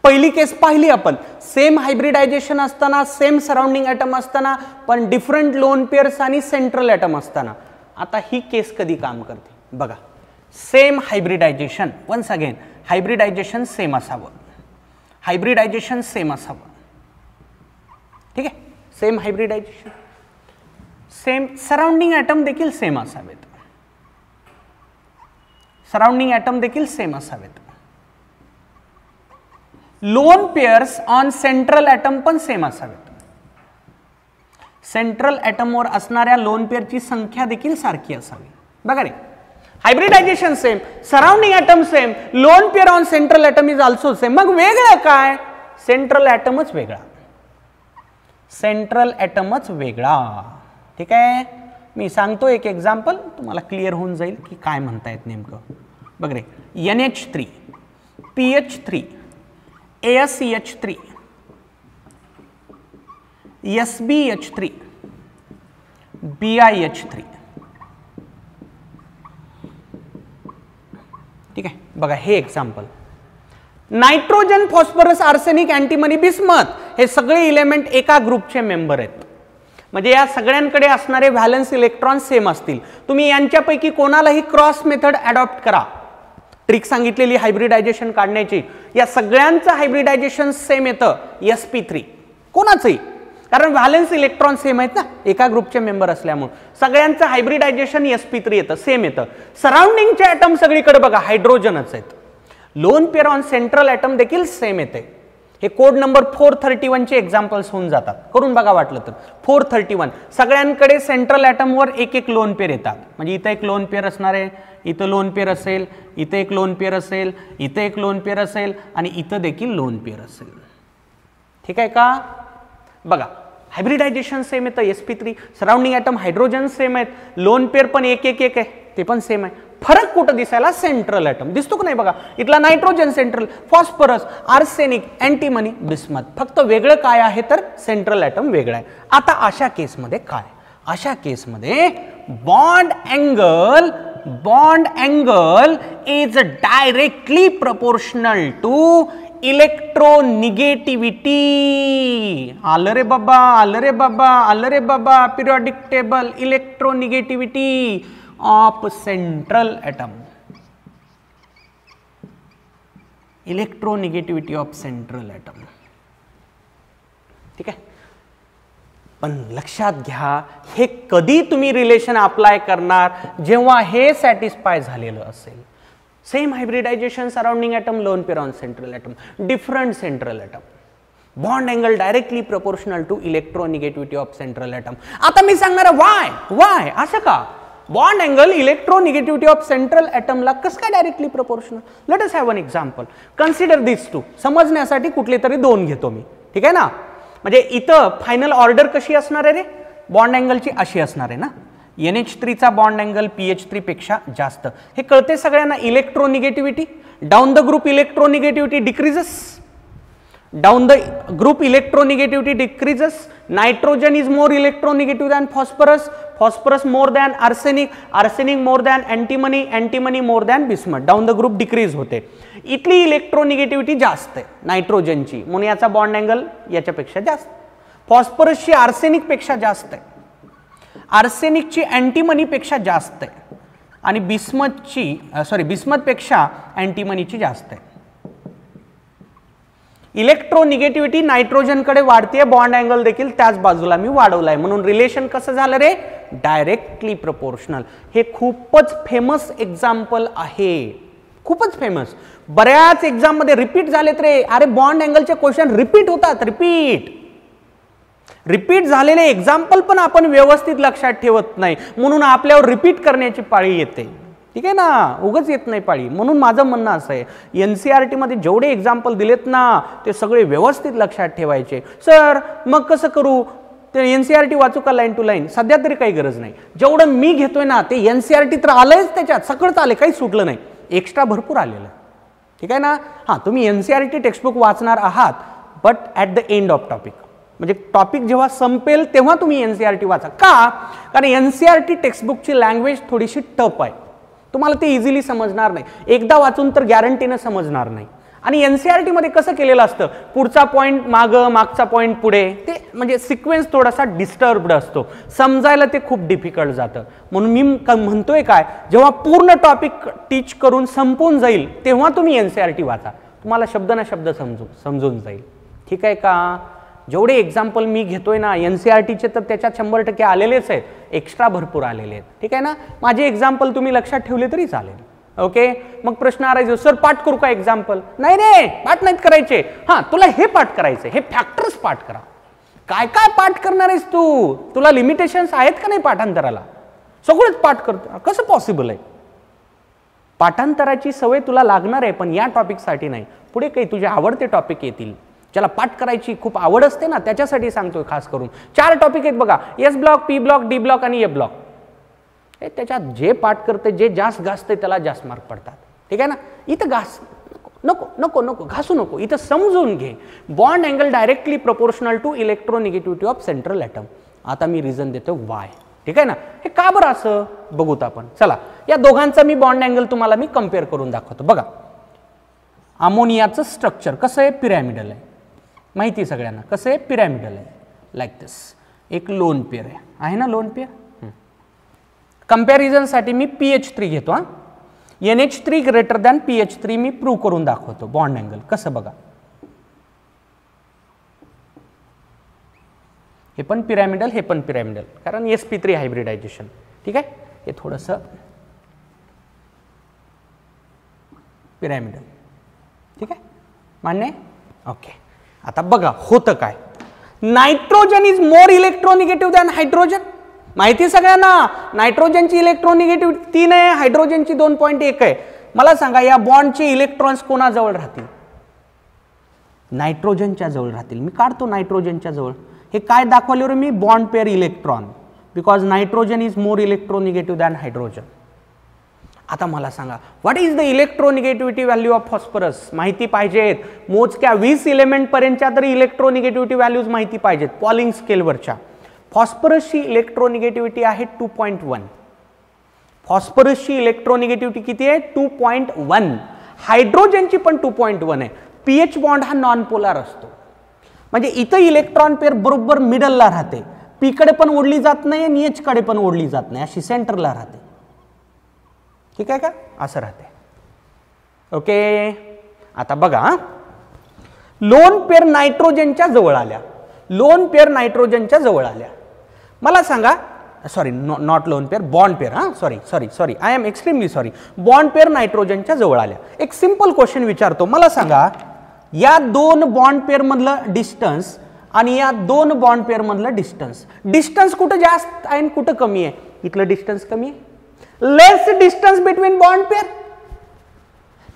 पहिली केस पाहिली आपण, सेम हायब्रिडायझेशन असताना, सेम सराउंडिंग ॲटम असताना, पण डिफरंट लोन पेअर्स आणि सेंट्रल ॲटम असताना. आता ही केस कधी काम करते बघा. Same hybridization, once again hybridization same असावं, हायब्रिडायझेशन सेम असावं. ठीक आहे. Same hybridization, same surrounding atom देखील सेम असावेत, सराउंडिंग ॲटम देखील सेम असावेत. Lone pairs on central atom पण सेम असावेत. सेंट्रल ॲटमवर असणाऱ्या लोन पेअरची संख्या देखील सारखी असावी. बघा रे, hybridisation same, surrounding atom same, lone pair on central atom is also same. मग वेगळं काय? सेंट्रल ॲटमच वेगळा, सेंट्रल ॲटमच वेगळा. ठीक आहे. मी सांगतो एक एक्झाम्पल, तुम्हाला क्लिअर होऊन जाईल की काय म्हणतायत नेमकं. बघ रे, NH3, PH3, ASCH3, SbH3, BiH3. ठीक आहे. बघा हे example, nitrogen, phosphorus, arsenic, antimony, bismuth हे सगळे इलेमेंट एका ग्रुपचे मेंबर आहेत. म्हणजे या सगळ्यांकडे असणारे व्हॅलन्स इलेक्ट्रॉन सेम असतील. तुम्ही यांच्यापैकी कोणालाही क्रॉस मेथड अडॉप्ट करा, ट्रिक सांगितलेली हायब्रिडायझेशन काढण्याची, या सगळ्यांचं हायब्रिडायझेशन सेम येतं sp3. कोणाचंही, कारण व्हॅलन्स इलेक्ट्रॉन सेम आहेत ना, एका ग्रुपचे मेंबर असल्यामुळे सगळ्यांचं हायब्रिडायझेशन sp3 येतं, सेम येतं. सराउंडिंगचे ॲटम सगळीकडे बघा हायड्रोजनच आहेत. Lone pair on central atom देखील सेम येते. हे कोड नंबर 431 चे एक्झाम्पल्स होऊन जातात, करून बघा वाटलं तर. 431 सगळ्यांकडे सेंट्रल ॲटमवर एक एक लोन पेअर येतात. म्हणजे इथं एक लोन पेअर असणार आहे, इथं लोन पेअर असेल, इथं एक लोन पेअर असेल, इथं एक लोन पेअर असेल आणि इथं देखील लोन पेअर असेल. ठीक आहे का. बघा हायब्रिडायझेशन सेम येतं sp3, surrounding atom hydrogen same आहेत, लोन पेअर पण एक एक एक आहे ते पण सेम आहे. फरक कुठं दिसायला, सेंट्रल ॲटम दिसतो का नाही बघा, इथला nitrogen central, phosphorus, arsenic, antimony, bismuth, फक्त वेगळं काय आहे तर सेंट्रल ॲटम वेगळं आहे. आता अशा केसमध्ये काय, अशा केसमध्ये bond angle is directly proportional to electronegativity. आलं रे बाबा, आलं रे बाबा, आलं रे बाबा, periodic table, electronegativity of central atom, electronegativity of central atom. ठीक आहे, पण लक्षात घ्या हे कधी तुम्ही रिलेशन अप्लाय करणार, जेव्हा हे सॅटिस्फाय झालेलं असेल. Same hybridisation, surrounding atom, lone pair on central atom, different central atom, bond angle directly proportional to electronegativity of central atom. आता मी सांगणार वाय असं का, bond angle electronegativity of central ॲटमला कसं काय directly proportional. Let us have one example, consider this two. समजण्यासाठी कुठले तरी दोन घेतो मी, ठीक आहे ना. म्हणजे इथं फायनल ऑर्डर कशी असणार आहे रे, बॉन्ड अँगलची अशी असणार आहे ना, NH3 चा बॉन्ड अँगल PH3 पेक्षा जास्त, हे कळते सगळ्यांना. Electronegativity down the group, electronegativity decreases, down the group electronegativity decreases. Nitrogen is more electronegative than phosphorus, phosphorus more than arsenic, arsenic more than antimony, antimony more than bismuth, down the group decrease होते. इथली electronegativity जास्त आहे नायट्रोजनची, म्हणून याचा bond angle याच्यापेक्षा जास्त. फॉस्फरसची आर्सेनिक पेक्षा जास्त आहे, आर्सेनिकची अँटीमनी पेक्षा जास्त आहे, आणि बिस्मथ पेक्षा अँटीमनीची जास्त आहे. इलेक्ट्रोनिगेटिव्हिटी नायट्रोजनकडे वाढते, बॉन्ड अँगल देखील त्याच बाजूला मी वाढवलाय, म्हणून रिलेशन कसं झालं रे, डायरेक्टली प्रोपोर्शनल. हे खूपच फेमस एक्झाम्पल आहे, खूपच फेमस, बऱ्याच एक्झाम मध्ये रिपीट झालेत रे. अरे बॉन्ड अँगलचे क्वेश्चन रिपीट होतात, रिपीट झालेले एक्झाम्पल पण आपण व्यवस्थित लक्षात ठेवत नाही, म्हणून आपल्यावर रिपीट करण्याची पाळी येते. ठीक आहे ना, उगाच येत नाही पाळी. म्हणून माझं म्हणणं असं आहे, NCERT मध्ये जेवढे एक्झाम्पल दिलेत ना ते सगळे व्यवस्थित लक्षात ठेवायचे. सर मग कसं करू, ते NCERT वाचू का लाईन टू लाईन, सध्या तरी काही गरज नाही. जेवढं मी घेतोय ना ते NCERT तर आलंयच, त्याच्यात सगळंच आले, काही सुटलं नाही, एक्स्ट्रा भरपूर आलेलं. ठीक आहे ना. हां, तुम्ही NCERT टेक्स्टबुक वाचणार आहात, but at the end of topic, म्हणजे टॉपिक जेव्हा संपेल तेव्हा तुम्ही NCERT वाचा. का, कारण NCERT टेक्स्टबुकची लँग्वेज थोडीशी टफ आहे, तुम्हाला ते इझिली समजणार नाही, एकदा वाचून तर गॅरंटीनं समजणार नाही. आणि NCERT मध्ये कसं केलेलं असतं, पुढचा पॉईंट मागं, मागचा पॉईंट पुढे, ते म्हणजे सिक्वेन्स थोडासा डिस्टर्ब्ड असतो, समजायला ते खूप डिफिकल्ट जातं. म्हणून मी म्हणतोय काय, जेव्हा पूर्ण टॉपिक टीच करून संपून जाईल तेव्हा तुम्ही NCERT वाचा, तुम्हाला शब्द ना शब्द समजून जाईल. ठीक आहे का. जेवढे एक्झाम्पल मी घेतोय ना NCERTचे तर त्याच्यात 100% आलेलेच आहेत, एक्स्ट्रा भरपूर आलेले आहेत. ठीक आहे ना. माझे एक्झाम्पल तुम्ही लक्षात ठेवले तरी चालेल. ओके. मग प्रश्न आरायचो, सर पाठ करू का एक्झाम्पल. नाही रे, पाठ नाहीत करायचे. हां, तुला हे पाठ करायचे, हे फॅक्टर्स पाठ करा. काय काय पाठ करणार आहेस तू, तुला लिमिटेशन्स आहेत का नाही पाठांतराला, सगळंच पाठ करतो, कसं पॉसिबल आहे. पाठांतराची सवय तुला लागणार आहे, पण या टॉपिकसाठी नाही, पुढे काही तुझे आवडते टॉपिक येतील ज्याला पाठ करायची खूप आवड असते ना, त्याच्यासाठी सांगतोय खास करून. 4 टॉपिक आहेत बघा, S block, P block, D block आणि A ब्लॉक. त्याच्यात जे पाठ करते, जे जास्त घासते त्याला जास्त मार्क पडतात. ठीक आहे ना. इथं घास नको नको नको, घासू नको, इथं समजून घे. Bond angle directly proportional to electronegativity of central atom. आता मी रिझन देतो वाय. ठीक आहे ना. हे का बरं असं बघूत आपण. चला, या दोघांचा मी बॉन्ड अँगल तुम्हाला मी कम्पेअर करून दाखवतो. बघा, अमोनियाचं स्ट्रक्चर कसं आहे, पिरॅमिडल आहे, माहिती सगळ्यांना कसं आहे, पिरॅमिडल आहे, लाईक दिस. एक लोन पेअर आहे ना, लोन पेअर. कंपॅरिझनसाठी मी PH3 घेतो. हां, NH3 ग्रेटर दॅन PH3 मी प्रूव्ह करून दाखवतो बॉन्ड अँगल कसं. बघा, हे पण पिरॅमिडल, हे पण पिरॅमिडल, कारण sp3 हायब्रिडायझेशन. ठीक आहे. हे थोडंसं पिरॅमिडल. ठीक आहे, मान्य आहे. ओके. आता बघा होतं काय, nitrogen is more electronegative than hydrogen. माहिती सगळ्यांना, नायट्रोजनची इलेक्ट्रोनिगेटिव्हिटी 3 आहे, हायड्रोजनची 2.1 आहे. मला सांगा या बॉन्डचे इलेक्ट्रॉन्स कोणाजवळ राहतील, नायट्रोजनच्या जवळ राहतील. मी काढतो नायट्रोजनच्या जवळ. हे काय दाखवले रे मी, bond pair electron, because nitrogen is more electronegative than hydrogen. आता मला सांगा, what is the electronegativity value of phosphorus? माहिती पाहिजेत, मोजक्या 20 एलिमेंट पर्यंतच्या तरी इलेक्ट्रोनिगेटिव्हिटी व्हॅल्यूज माहिती पाहिजेत पॉलिंग स्केलवरच्या. फॉस्फरसची इलेक्ट्रोनिगेटिव्हिटी आहे 2.1. फॉस्फरसची इलेक्ट्रोनिगेटिव्हिटी किती आहे? 2.1. हायड्रोजनची पण 2.1 आहे. पीएच बॉन्ड हा नॉन पोलार असतो, म्हणजे इथं इलेक्ट्रॉन पेअर बरोबर मिडलला राहते, पी कडे पण ओढली जात नाही आणि एच कडे पण ओढली जात नाही, अशी सेंटरला राहते. ठीक आहे का? असं राहते. ओके, आता बघा, लोन पेअर नायट्रोजनच्या जवळ आल्या, लोन पेअर नायट्रोजनच्या जवळ आल्या. मला सांगा, sorry not lone pair, bond pair, हां sorry I am extremely sorry, bond pair नायट्रोजनच्या जवळ आल्या. एक सिंपल क्वेश्चन विचारतो, मला सांगा, या दोन बॉन्ड पेअर मधलं डिस्टन्स आणि या दोन बॉन्ड पेअर मधलं डिस्टन्स कुठं जास्त आहे आणि कुठं कमी आहे? इथलं डिस्टन्स कमी आहे. लेस डिस्टन्स बिटवीन बॉन्ड पेअर,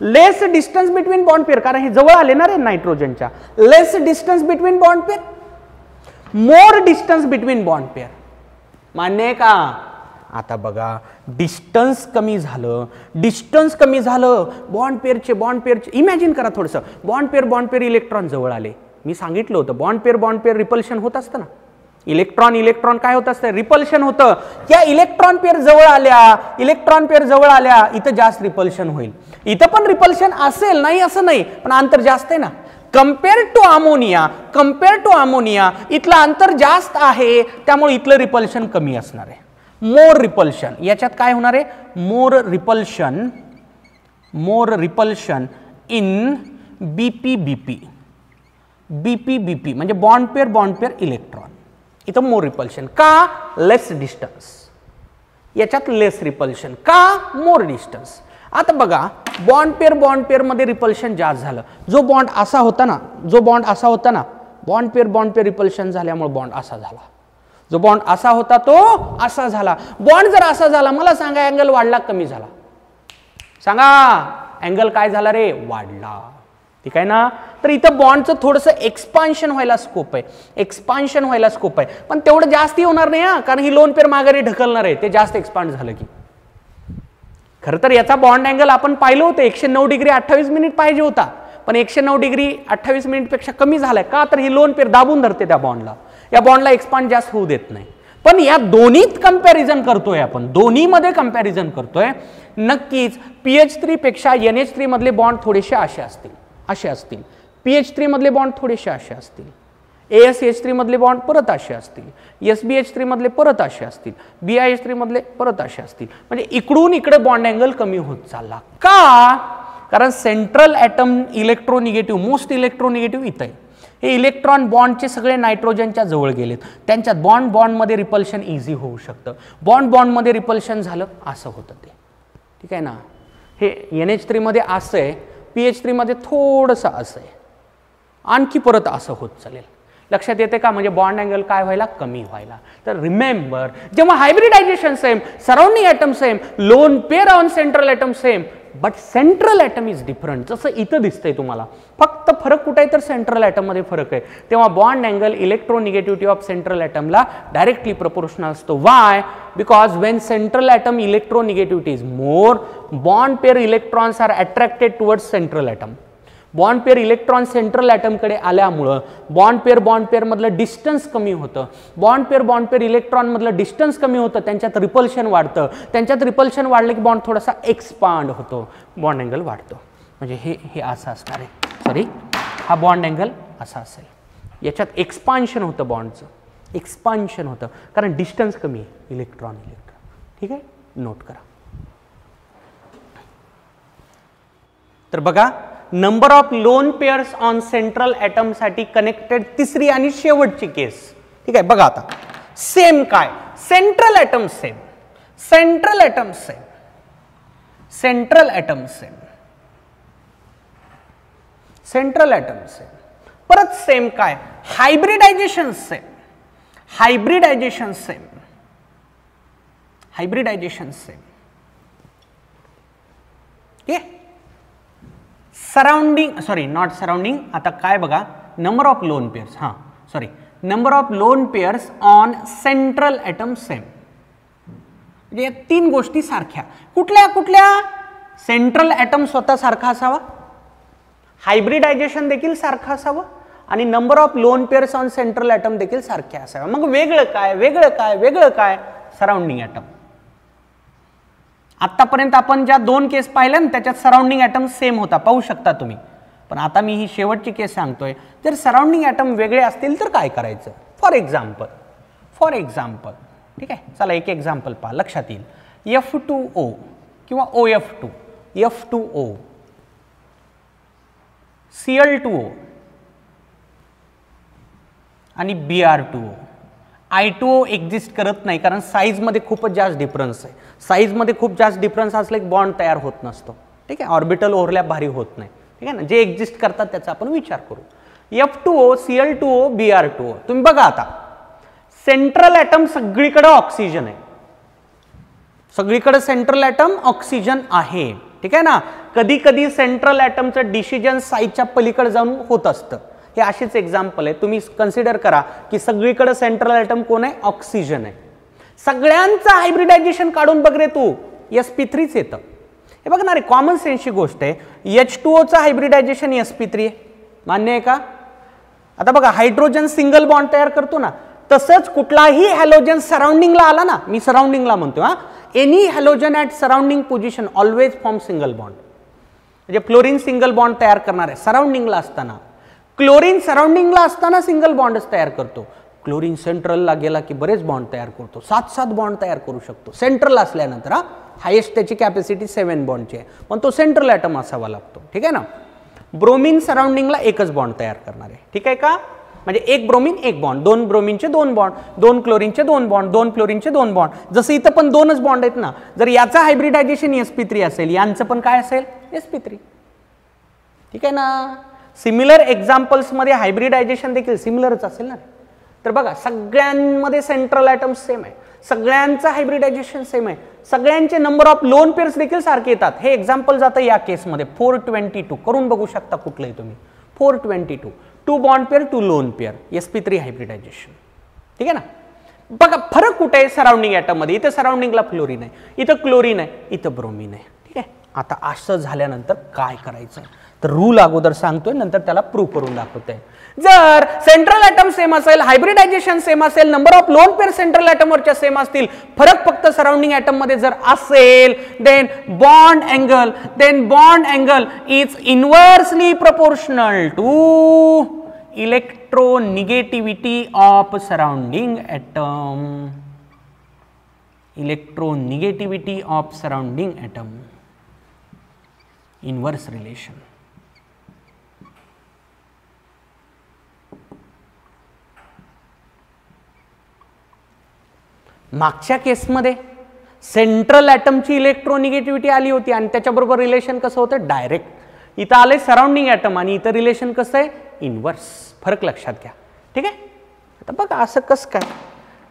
लेस डिस्टन्स बिटवीन बॉन्ड पेअर, कारण हे जवळ आले ना रे नायट्रोजनच्या. लेस डिस्टन्स बिटवीन बॉन्ड पेअर, मोर डिस्टन्स बिटवीन बॉन्ड पेअर. मान्य आहे का? आता बघा, डिस्टन्स कमी झालं, बॉन्ड पेअरचे इमॅजिन करा थोडंसं, बॉन्ड पेअर इलेक्ट्रॉन जवळ आले. मी सांगितलं होतं बॉन्ड पेअर रिपल्शन होत असतं ना, इलेक्ट्रॉन काय होत असतं? रिपल्शन होतं. या इलेक्ट्रॉन पेअर जवळ आल्या, इथं जास्त रिपल्शन होईल. इथं पण रिपल्शन असेल, नाही असं नाही, पण अंतर जास्त आहे ना. कंपेअर टू अमोनिया इथलं अंतर जास्त आहे, त्यामुळे इथलं रिपल्शन कमी असणार आहे. मोर रिपल्शन, याच्यात काय होणार आहे? मोर रिपल्शन इन बीपी म्हणजे बॉन्ड पेअर इलेक्ट्रॉन. इथं मोर रिपल्शन का? लेस डिस्टन्स. याच्यात लेस रिपल्शन का? मोर डिस्टन्स. आता बघा, बॉन्ड पेअर मध्ये रिपल्शन जास्त झालं. जो बॉन्ड असा होता ना, बॉन्ड पेअर रिपल्शन झाल्यामुळे बॉन्ड असा झाला. जो बॉन्ड असा होता तो असा झाला. बॉन्ड जर असा झाला, मला सांगा अँगल वाढला कमी झाला? सांगा, अँगल काय झाला रे? वाढला. ठीक आहे ना. तर इथं बॉन्डचं थोडंसं एक्सपान्शन व्हायला स्कोप आहे, पण तेवढं जास्ती होणार नाही हा, कारण ही लोन पेअर माघारी ढकलणार आहे ते जास्त एक्सपांड झालं की. खरं तर याचा बॉन्ड अँगल आपण पाहिलं होतं 109 डिग्री 28 मिनिट पाहिजे होता, पण 109 डिग्री 28 मिनिट पेक्षा कमी झालाय का? तर ही लोन पेअर दाबून धरते त्या बॉन्डला, या बॉन्डला एक्सपांड जास्त होऊ देत नाही. पण या दोन्हीत कंपॅरिझन करतोय आपण, दोन्हीमध्ये कंपॅरिझन करतोय. नक्कीच पीएच3 पेक्षा NH3 मधले बॉन्ड थोडेसे असे असतील, पीएच3 मधले बॉन्ड थोडेसे असे असतील, ASH3 मधले बॉन्ड परत असे असतील, SBH3 मधले परत असे असतील, BIH3 मधले परत असे असतील. म्हणजे इकडून इकडे बॉन्ड अँगल कमी होत चालला का? कारण सेंट्रल ॲटम इलेक्ट्रोनिगेटिव्ह, मोस्ट इलेक्ट्रोनिगेटिव्ह इथं आहे. हे इलेक्ट्रॉन बॉन्डचे सगळे नायट्रोजनच्या जवळ गेलेत, त्यांच्यात बॉन्डमध्ये रिपल्शन इझी होऊ शकतं. बॉन्डमध्ये रिपल्शन झालं असं होतं ते. ठीक आहे ना. हे NH3 मध्ये असं आहे, PH3 मध्ये थोडंसं असं आहे, आणखी परत असं होत चालेल. लक्षात येते का? म्हणजे बॉन्ड अँगल काय व्हायला? कमी व्हायला. तर रिमेंबर, जेव्हा hybridization same, surrounding atom same, lone pair on central atom same, but central atom is different. जसं इथं दिसतंय तुम्हाला, फक्त फरक कुठे आहे? तर सेंट्रल ॲटममध्ये फरक आहे. तेव्हा bond angle electronegativity of central ॲटमला डायरेक्टली प्रपोर्शनल असतो. Why? Because when central atom electronegativity is more, bond pair electrons are attracted towards central atom. Bond pair electron central ॲटमकडे आल्यामुळं बॉन्ड पेअर मधलं डिस्टन्स कमी होतं. बॉन्ड पेअर इलेक्ट्रॉन मधलं distance कमी होतं, त्यांच्यात रिपल्शन वाढतं. त्यांच्यात रिपल्शन वाढलं की बॉन्ड थोडासा एक्सपांड होतो, बॉन्ड अँगल वाढतो. म्हणजे हे असं असणार आहे, सॉरी हा बॉन्ड अँगल असा असेल. याच्यात एक्सपान्शन होतं, बॉन्डचं एक्सपान्शन होतं, कारण डिस्टन्स कमी आहे इलेक्ट्रॉन. ठीक आहे, नोट करा. तर बघा, number of lone pairs on central atom साठी कनेक्टेड तिसरी आणि शेवटची केस. ठीक आहे, बघा आता सेम काय? Central atom same, central atom same, central atom same, central atom same. परत सेम काय? Hybridization same, hybridization same, hybridization same. ठीक. सराउंडिंग, सॉरी नॉट सराउंडिंग, आता काय बघा, नंबर ऑफ लोन पेअर्स, हां sorry, number of lone pairs on central atom same. म्हणजे या 3 गोष्टी सारख्या. कुठल्या कुठल्या? सेंट्रल ॲटम स्वतः सारखा असावा, हायब्रिडायझेशन देखील सारखं असावं आणि number of lone pairs on central atom देखील सारखे असावे. मग वेगळं काय? वेगळं काय? वेगळं काय? Surrounding atom. आतापर्यंत आपण ज्या 2 केस पाहिल्या ना त्याच्यात सराउंडिंग ॲटम सेम होता, पाहू शकता तुम्ही. पण आता मी ही शेवटची केस सांगतोय. जर सराउंडिंग ॲटम वेगळे असतील तर काय करायचं? फॉर एक्झाम्पल ठीक आहे, चला एक एक्झाम्पल पहा, लक्षात येईल. F2O किंवा OF2, F2O, Cl2O आणि Br2O. I2O एक्झिस्ट करत नाही कारण साईजमध्ये खूपच जास्त डिफरन्स आहे. साईजमध्ये खूप जास्त डिफरन्स असले की बॉन्ड तयार होत नसतो. ठीक आहे, ऑर्बिटल ओव्हरलॅप भारी होत नाही. ठीक आहे ना, जे एक्झिस्ट करतात त्याचा आपण विचार करू. F2O, Cl2O, Br2O. तुम्ही बघा आता सेंट्रल ॲटम सगळीकडे ऑक्सिजन आहे, सगळीकडे सेंट्रल ॲटम ऑक्सिजन आहे. ठीक आहे ना, कधी कधी सेंट्रल ॲटमचं डिसिजन साईजच्या पलीकडे जाऊन होत असतं. हे असेच एक्झाम्पल आहे. तुम्ही कन्सिडर करा की सगळीकडे सेंट्रल ॲटम कोण आहे? ऑक्सिजन आहे. सगळ्यांचं हायब्रिडायझेशन काढून बघ रे तू, sp3च येतं. हे बघ ना रे, कॉमन सेन्सची गोष्ट आहे. H2Oचं हायब्रिडायझेशन sp3 आहे, मान्य आहे का? आता बघा हायड्रोजन सिंगल बॉन्ड तयार करतो ना, तसंच कुठलाही हॅलोजन सराउंडिंगला आला ना, मी सराउंडिंगला म्हणतो हा, any halogen at surrounding position always form single bond. म्हणजे फ्लोरीन सिंगल बॉन्ड तयार करणार आहे सराउंडिंगला असताना. क्लोरीन सराउंडिंगला असताना सिंगल बॉन्डच तयार करतो. क्लोरीन सेंट्रलला गेला की बरेच बॉन्ड तयार करतो, 7 बॉन्ड तयार करू शकतो सेंट्रल असल्यानंतर. हा, हायेस्ट त्याची कॅपॅसिटी 7 बॉन्डची आहे, पण तो सेंट्रल ॲटम असावा लागतो. ठीक आहे ना. ब्रोमिन सराउंडिंगला एकच बॉन्ड तयार करणार आहे. ठीक आहे का? म्हणजे 1 bromine 1 bond, 2 ब्रोमिनचे 2 bond, 2 क्लोरीनचे 2 bond, 2 फ्लोरीनचे 2 bond. जसं इथं पण 2च बॉन्ड आहेत ना. जर याचा हायब्रिडायझेशन sp3 असेल, यांचं पण काय असेल? sp3. ठीक आहे ना. सिमिलर एक्झाम्पल्समध्ये हायब्रिडायझेशन देखील सिमिलरच असेल ना. तर बघा सगळ्यांमध्ये सेंट्रल ॲटम सेम आहे, सगळ्यांचं हायब्रिडायझेशन सेम आहे, सगळ्यांचे नंबर ऑफ लोन पेअर्स देखील सारखे येतात. हे एक्झाम्पल जातं या केसमध्ये 422. करून बघू शकता कुठलंही तुम्ही. 422, 2 bond pair 2 lone pair, sp3 hybridisation. ठीक आहे ना. बघा फरक कुठे आहे? सराउंडिंग ॲटम मध्ये. इथं सराउंडिंगला फ्लोरीन आहे, इथं क्लोरीन आहे, इथं ब्रोमीन आहे. ठीक आहे. आता असं झाल्यानंतर काय करायचं? तर रूल अगोदर सांगतोय, नंतर त्याला प्रूव्ह करून दाखवतोय. जर सेंट्रल ॲटम सेम असेल, हायब्रिडायझेशन सेम असेल, number of lone pair central ॲटमवरच्या सेम असतील, फरक फक्त सराउंडिंग ॲटम मध्ये जर असेल, then bond angle is inversely proportional to electronegativity of surrounding atom. Electronegativity of surrounding atom, inverse relation. मागच्या केसमध्ये सेंट्रल ॲटमची इलेक्ट्रोनिगेटिव्हिटी आली होती आणि त्याच्याबरोबर रिलेशन कसं होतं? डायरेक्ट. इथं आलंय सराउंडिंग ॲटम आणि इथं रिलेशन कसं आहे? इनव्हर्स. फरक लक्षात घ्या. ठीक आहे. आता बघा असं कसं काय?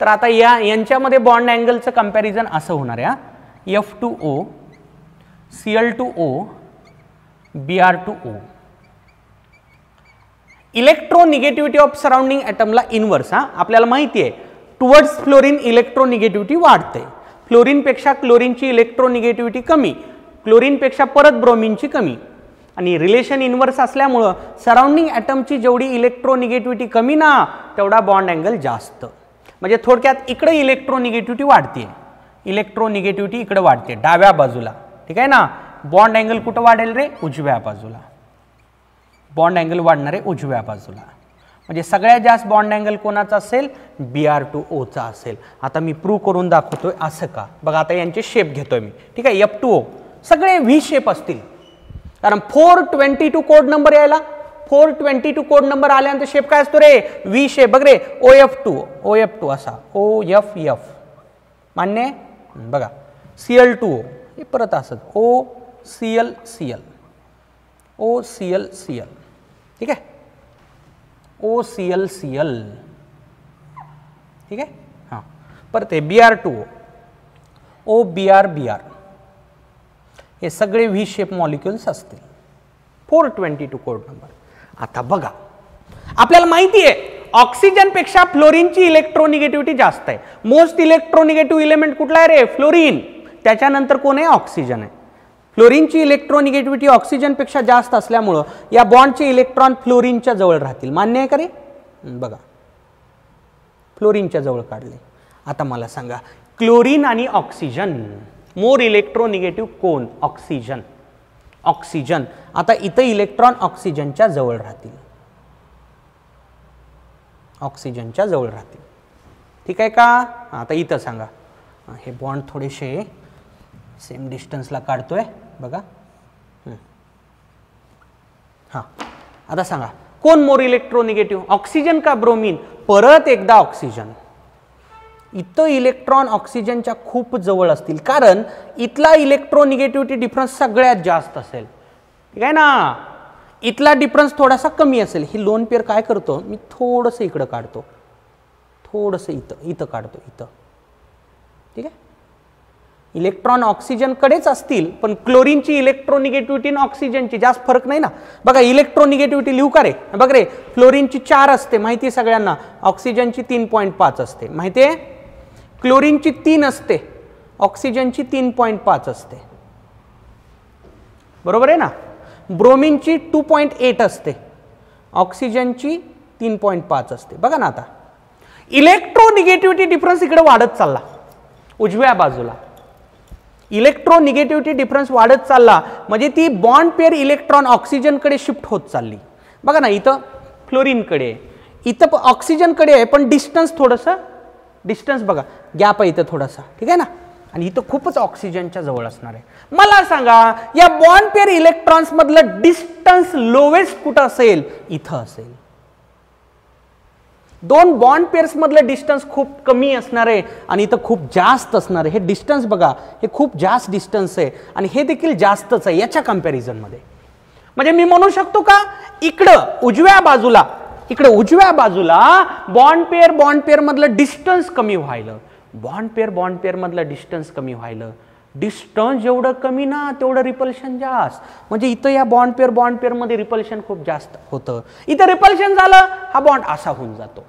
तर आता यांच्यामध्ये बॉन्ड अँगलचं कंपॅरिझन असं होणार आहे. हा, F2O, Cl2O, Br2O. Electronegativity of surrounding ॲटमला इनव्हर्स. हा, आपल्याला माहिती आहे टुवर्ड्स फ्लोरीन इलेक्ट्रोनिगेटिव्हिटी वाढते. फ्लोरीनपेक्षा क्लोरीनची इलेक्ट्रोनिगेटिव्हिटी कमी, क्लोरीनपेक्षा परत ब्रोमीनची कमी. आणि रिलेशन इनव्हर्स असल्यामुळं सराउंडिंग ॲटमची जेवढी इलेक्ट्रोनिगेटिव्हिटी कमी ना, तेवढा बॉन्ड अँगल जास्त. म्हणजे थोडक्यात इकडे इलेक्ट्रोनिगेटिव्हिटी वाढते, इलेक्ट्रोनिगेटिव्हिटी इकडे वाढते डाव्या बाजूला. ठीक आहे ना. बॉन्ड अँगल कुठं वाढेल रे? उजव्या बाजूला. बॉन्ड अँगल वाढणार आहे उजव्या बाजूला. म्हणजे सगळ्यात जास्त बॉन्ड अँगल कोणाचा असेल? Br2Oचा असेल. आता मी प्रूव्ह करून दाखवतोय. असं का? बघा आता यांचे शेप घेतोय मी. ठीक आहे. F2O सगळे V शेप असतील, कारण 422 कोड नंबर यायला. 422 कोड नंबर आल्यानंतर शेप काय असतो रे? V shape. बघ रे, OF2 असा, OFF. मान्य आहे? बघा Cl2O हे परत असत, OCl. ठीक आहे. OCl. ठीक आहे. हां, परत आहे Br2O, OBr. हे सगळे V शेप मॉलिक्युल्स असतील. 422 कोड नंबर. आता बघा आपल्याला माहिती आहे ऑक्सिजन पेक्षा फ्लोरीनची इलेक्ट्रोनिगेटिव्हिटी जास्त आहे. मोस्ट इलेक्ट्रोनिगेटिव्ह इलेमेंट कुठला आहे रे? फ्लोरीन. त्याच्यानंतर कोण आहे? ऑक्सिजन आहे. फ्लोरीनची इलेक्ट्रोनिगेटिव्हिटी ऑक्सिजन पेक्षा जास्त असल्यामुळं या बॉन्डचे इलेक्ट्रॉन फ्लोरीनच्या जवळ राहतील. मान्य आहे का रे? बघा, फ्लोरीनच्या जवळ काढले. आता मला सांगा, क्लोरीन आणि ऑक्सिजन मोर इलेक्ट्रोनिगेटिव्ह कोण? ऑक्सिजन. ऑक्सिजन. आता इथं इलेक्ट्रॉन ऑक्सिजनच्या जवळ राहतील, ऑक्सिजनच्या जवळ राहतील. ठीक आहे का? आता इथं सांगा, हे बॉन्ड थोडेसे सेम डिस्टन्सला काढतोय बघा. हां, आता सांगा कोण मोर इलेक्ट्रोनिगेटिव्ह? ऑक्सिजन का ब्रोमीन? परत एकदा ऑक्सिजन. इथं इलेक्ट्रॉन ऑक्सिजनच्या खूप जवळ असतील, कारण इथला इलेक्ट्रोनिगेटिव्हिटी डिफरन्स सगळ्यात जास्त असेल. ठीक आहे ना? इथला डिफरन्स थोडासा कमी असेल. ही लोन पेअर काय करतो, मी थोडंसं इकडं काढतो, थोडंसं इथं काढतो, इथं. ठीक आहे? इलेक्ट्रॉन ऑक्सिजनकडेच असतील, पण क्लोरीनची इलेक्ट्रोनिगेटिव्हिटी आणि ऑक्सिजनची जास्त फरक नाही ना. बघा, इलेक्ट्रोनिगेटिव्हिटी लिहू का रे? बघ रे, फ्लोरीनची 4 असते माहिती सगळ्यांना, ऑक्सिजनची 3.5 असते माहिती आहे. क्लोरीनची 3 असते, ऑक्सिजनची 3.5 असते. बरोबर आहे ना? ब्रोमीनची 2.8 असते, ऑक्सिजनची 3.5 असते. बघा ना, आता इलेक्ट्रोनिगेटिव्हिटी डिफरन्स इकडे वाढत चालला. उजव्या बाजूला इलेक्ट्रोनिगेटिव्हिटी डिफरन्स वाढत चालला, म्हणजे ती बॉन्ड पेअर इलेक्ट्रॉन ऑक्सिजनकडे शिफ्ट होत चालली. बघा ना, इथं फ्लोरीनकडे, इथं ऑक्सिजनकडे आहे, पण डिस्टन्स थोडंसं, डिस्टन्स बघा, गॅप आहे इथं थोडासा. ठीक आहे ना? आणि इथं खूपच ऑक्सिजनच्या जवळ असणार आहे. मला सांगा, या बॉन्ड पेअर इलेक्ट्रॉन्स मधलं डिस्टन्स लोवेस्ट कुठं असेल? इथं असेल. दोन बॉन्ड पेअर्स मधलं डिस्टन्स खूप कमी असणार आहे आणि इथं खूप जास्त असणार आहे. हे डिस्टन्स बघा, हे खूप जास्त डिस्टन्स आहे आणि हे देखील जास्तच आहे याच्या कंपॅरिझन मध्ये. म्हणजे मी म्हणू शकतो का, इकडं उजव्या बाजूला, इकडे उजव्या बाजूला बॉन्ड पेअर मधलं डिस्टन्स कमी व्हायलं, बॉन्ड पेअर मधलं डिस्टन्स कमी व्हायलं. डिस्टन्स जेवढं कमी ना तेवढं रिपल्शन जास्त. म्हणजे इथं या बॉन्ड पेअर मध्ये रिपल्शन खूप जास्त होतं. इथं रिपल्शन झालं, हा बॉन्ड असा होऊन जातो.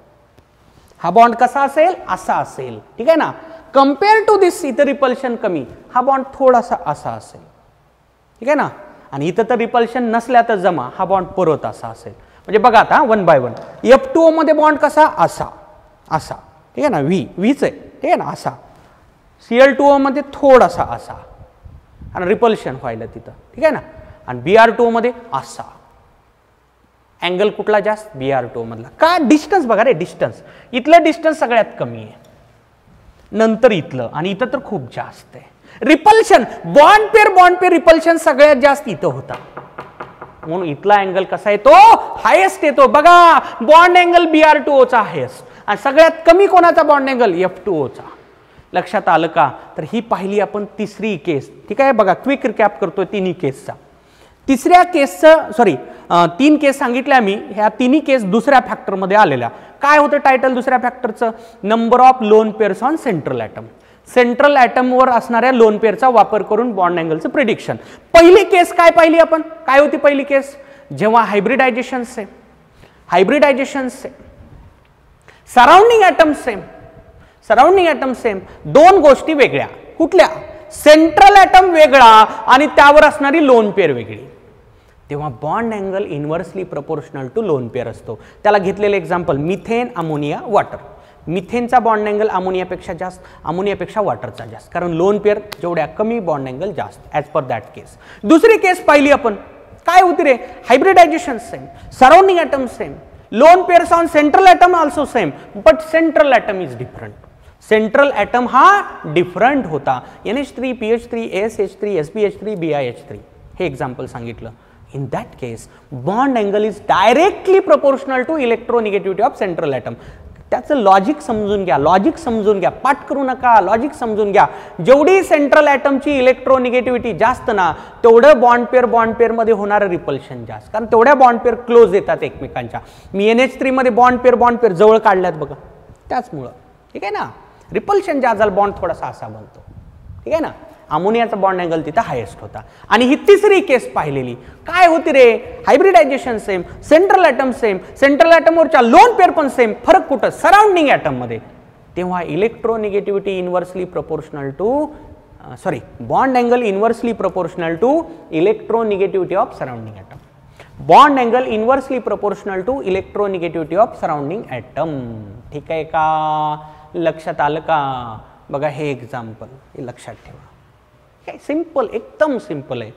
हा बॉन्ड कसा असेल? असा असेल. ठीक आहे ना? कंपेअर टू दिस इथं रिपल्शन कमी, हा बॉन्ड थोडासा असा असेल. ठीक आहे ना? आणि इथं तर रिपल्शन नसल्या तर जमा, हा बॉन्ड परत असा असेल. म्हणजे बघा आता 1 by 1 F2O मध्ये बॉन्ड कसा? असा, असा. ठीक आहे ना? व्हीच आहे. ठीक आहे ना? असा. Cl2O मध्ये थोडासा असा आणि रिपल्शन व्हायला तिथं. ठीक आहे ना? आणि Br2O मध्ये असा. अँगल कुठला जास्त? Br2O मधला. का? डिस्टन्स बघा रे, डिस्टन्स. इथलं डिस्टन्स सगळ्यात कमी आहे, नंतर इथलं, आणि इथं तर खूप जास्त आहे. रिपल्शन बॉन्ड पेअर रिपल्शन सगळ्यात जास्त इथं होता, म्हणून इथला अँगल कसा येतो? हायेस्ट येतो. बघा, बॉन्ड अँगल Br2O चा हायेस्ट आणि सगळ्यात कमी कोणाचा बॉन्ड अँगल? F2O चा. लक्षात आलं का? तर ही पाहिली आपण तिसरी केस. ठीक आहे? बघा, क्विक रिकॅप करतोय तिन्ही केसचा. तिसऱ्या केसचं, सॉरी, 3 केस सांगितल्या मी, ह्या तिन्ही केस दुसऱ्या फॅक्टर मध्ये आलेल्या. काय होतं टायटल दुसऱ्या फॅक्टरचं? Number of lone pairs on central atom. Central ॲटमवर असणाऱ्या लोन पेअरचा वापर करून बॉन्ड अँगलचं प्रिडिक्शन. पहिली केस काय पाहिली आपण? काय होती पहिली केस? जेव्हा hybridization same, surrounding atom same, दोन गोष्टी वेगळ्या. कुठल्या? सेंट्रल ॲटम वेगळा आणि त्यावर असणारी लोन पेअर वेगळी. तेव्हा bond angle inversely proportional to lone pair असतो. त्याला घेतलेलं एक्झाम्पल मिथेन, अमोनिया, वॉटर. मिथेनचा बॉन्ड अँगल अमोनियापेक्षा जास्त, अमोनियापेक्षा वॉटरचा जास्त, कारण लोन पेअर जेवढ्या कमी बॉन्ड अँगल जास्त, ॲज पर दॅट केस. दुसरी केस पाहिली आपण, काय होती रे? Hybridisation same, surrounding atom same, lone pairs on central atom also same, but central atom is different. Central atom हा डिफरंट होता. NH3, PH3, ASH3, SBH3, BiH3 हे एक्झाम्पल सांगितलं. In that case, bond angle is directly proportional to electronegativity of central atom. त्याचं logic समजून घ्या, पाठ करू नका, लॉजिक समजून घ्या. जेवढी सेंट्रल ॲटमची इलेक्ट्रोनिगेटिव्हिटी जास्त ना, तेवढं बॉन्ड पेअर मध्ये होणारं रिपल्शन जास्त, कारण तेवढ्या बॉन्ड पेअर क्लोज येतात एकमेकांच्या. मी NH3 मध्ये बॉन्ड पेअर जवळ काढल्यात बघा, त्याचमुळं. ठीक आहे ना? रिपल्शन जास्त झालं, बॉन्ड थोडासा असा बनतो. ठीक आहे ना? अमोनियाचा बॉन्ड अँगल तिथं हायेस्ट होता. आणि ही तिसरी केस पाहिलेली काय होती रे, hybridisation same, central atom same, central ॲटमवरच्या लोन पेअर पण सेम, फरक कुठं सराउंडिंग ॲटममध्ये. तेव्हा electronegativity inversely proportional to bond angle inversely proportional to electronegativity of surrounding atom. Bond angle inversely proportional to electronegativity of surrounding atom. ठीक आहे का, लक्षात आलं का. बघा हे एक्झाम्पल हे लक्षात ठेवा, काय सिंपल, एकदम सिंपल आहे.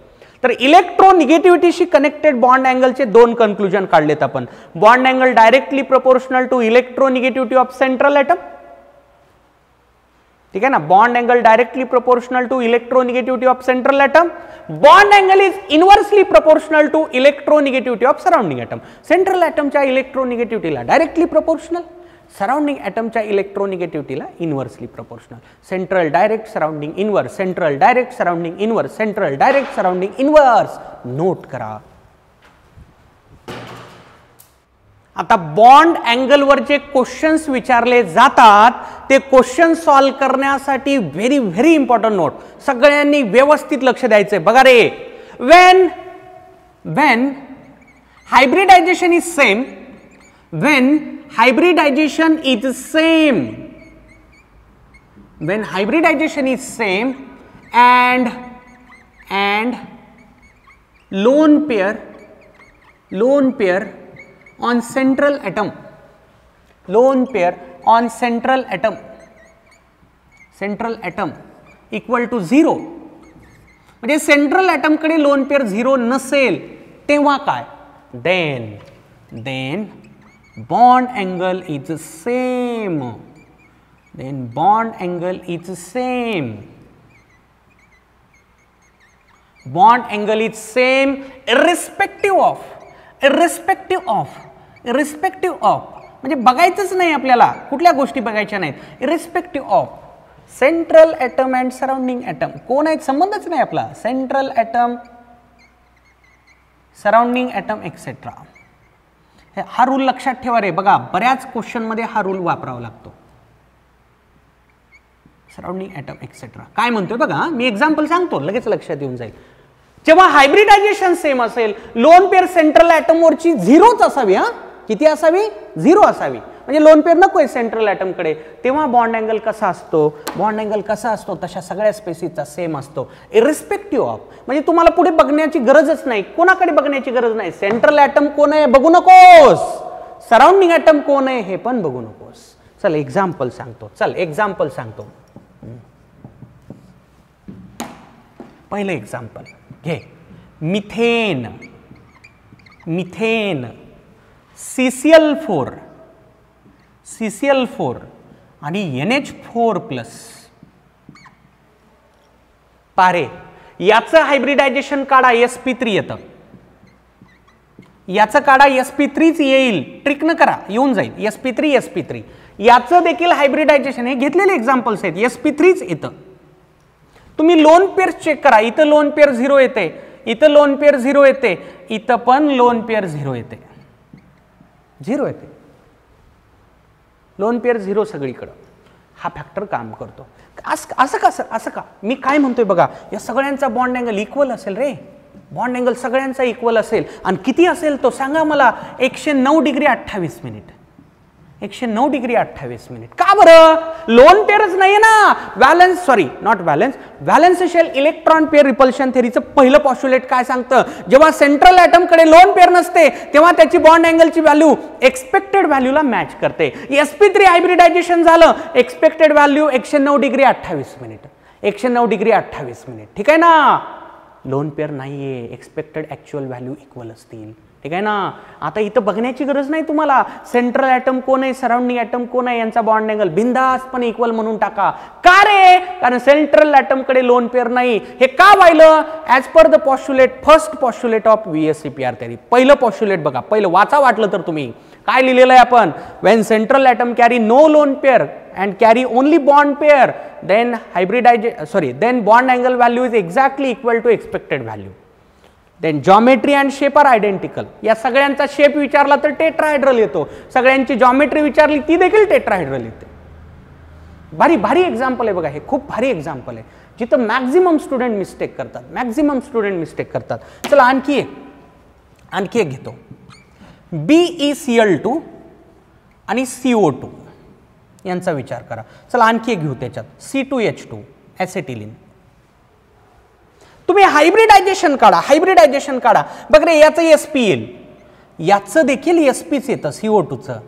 तर इलेक्ट्रोनिगेटिव्हिटीशी कनेक्टेड बॉन्ड अँगलचे दोन कन्क्लुजन काढलेत आपण. Bond angle directly proportional to electronegativity of central atom. ठीक आहे ना, bond angle directly proportional to electronegativity of central atom. Bond angle is inversely proportional to electronegativity of surrounding atom. Central ॲटमच्या इलेक्ट्रोनिगेटिव्हिटीला directly proportional, surrounding ॲटमच्या इलेक्ट्रोनिगेटिव्हिटीला inversely proportional. Central direct surrounding inverse, central direct surrounding inverse, central direct surrounding inverse. Note करा. आता bond अँगलवर जे questions विचारले जातात ते क्वेश्चन सॉल्व करण्यासाठी व्हेरी व्हेरी इम्पॉर्टंट नोट, सगळ्यांनी व्यवस्थित लक्ष द्यायचंय. बघा रे, when hybridization is same, when hybridization is same, when hybridization is same and lone pair on central atom, lone pair on central atom equal to 0, म्हणजे central atom कडे lone pair 0 नसेल तेव्हा काय, then bond angle is same, then bond angle is same, bond angle is same irrespective of म्हणजे बघायचंच नाही आपल्याला, कुठल्या गोष्टी बघायच्या नाहीत, irrespective of central atom and surrounding atom. कोण आहेत संबंधच नाही आपला, central atom, surrounding atom etcetera. हा रूल लक्षात ठेवा रे. बघा बऱ्याच क्वेश्चन मध्ये हा रूल वापरावा लागतो. सराउंडिंग ॲटम एक्सेट्रा काय म्हणतोय बघा, मी एक्झाम्पल सांगतो लगेच लक्षात येऊन जाईल. जेव्हा हायब्रिडायझेशन सेम असेल, लोन पेअर सेंट्रल ॲटम वरची 0च असावी. किती असावी, 0 असावी, म्हणजे लोन पेअर नकोय सेंट्रल ॲटम कडे. तेव्हा बॉन्ड अँगल कसा असतो, बॉन्ड अँगल कसा असतो तशा सगळ्या स्पेसिसचा सेम असतो, इरेस्पेक्टिव्ह ऑफ. म्हणजे तुम्हाला पुढे बघण्याची गरजच नाही, कोणाकडे बघण्याची गरज नाही. सेंट्रल ॲटम कोण आहे बघू नकोस, सराउंडिंग ॲटम कोण आहे हे पण बघू नकोस. चल एक्झाम्पल सांगतो. पहिलं एक्झाम्पल घे. मिथेन CCl4 आणि NH4+ पारे, याचं हायब्रिडायझेशन काढा, sp3 येतं. याचं काढा, sp3च येईल, ट्रिक न करा, येऊन जाईल sp3. याचं देखील हायब्रिडायझेशन, हे घेतलेले एक्झाम्पल्स आहेत, sp3च येतं. तुम्ही लोन पेअर चेक करा, इथं लोन पेअर 0 येते, इथं लोन पेअर 0 येते, इथं पण लोन पेअर 0 येते, 0 येते, लोन पेअर 0 सगळीकडं. हा फॅक्टर काम करतो. असं का मी काय म्हणतोय बघा, या सगळ्यांचा बॉन्ड अँगल इक्वल असेल रे, बॉन्ड अँगल सगळ्यांचा इक्वल असेल. आणि किती असेल तो सांगा मला, 109 डिग्री 28 मिनिट, 109 डिग्री 28 मिनिट. का बरं, लोन पेअरच नाहीये ना. व्हॅलेन्शियल इलेक्ट्रॉन पेअर रिपल्शन थेरीचं पहिलं पॉस्ट्युलेट काय सांगतं, जेव्हा सेंट्रल ॲटम कडे लोन पेअर नसते तेव्हा त्याची बॉन्ड अँगलची व्हॅल्यू एक्सपेक्टेड व्हॅल्यूला मॅच करते. sp3 हायब्रिडायझेशन झालं, expected value 109 degree 28 minute, 109 degree 28 minute. ठीक आहे ना, लोन पेअर नाहीये, एक्सपेक्टेड ॲक्च्युअल व्हॅल्यू इक्वल असतील. ठीक आहे ना. आता इथं बघण्याची गरज नाही तुम्हाला, सेंट्रल ॲटम कोण आहे, सराउंडिंग ॲटम कोण आहे, यांचा बॉन्ड अँगल बिंदासपणे इक्वल म्हणून टाका. का रे, कारण सेंट्रल ॲटम कडे लोन पेअर नाही. हे का व्हायलं, as per the postulate, first postulate of VSEPR theory. पहिलं पॉस्ट्युलेट बघा, पहिलं वाचा वाटलं तर तुम्ही. काय लिहिलेलं आहे आपण, when central atom carry no lone pair and carry only bond pair, then then bond angle value is exactly equal to expected value. Then geometry and shape are identical. या सगळ्यांचा शेप विचारला तर टेट्राहेड्रल येतो, सगळ्यांची geometry विचारली ती देखील tetrahedral येते. भारी एक्झाम्पल आहे बघा, हे खूप भारी एक्झाम्पल आहे. जिथं मॅक्झिमम स्टुडंट मिस्टेक करतात. चला आणखी एक घेतो. BeCl2 आणि CO2 यांचा विचार करा. चला आणखी एक घेऊ त्याच्यात, C2H2 ॲसिटिलीन. तुम्ही हायब्रिडायझेशन काढा. बघ रे, याचं SP येईल, याचं देखील SPच येतं CO2चं.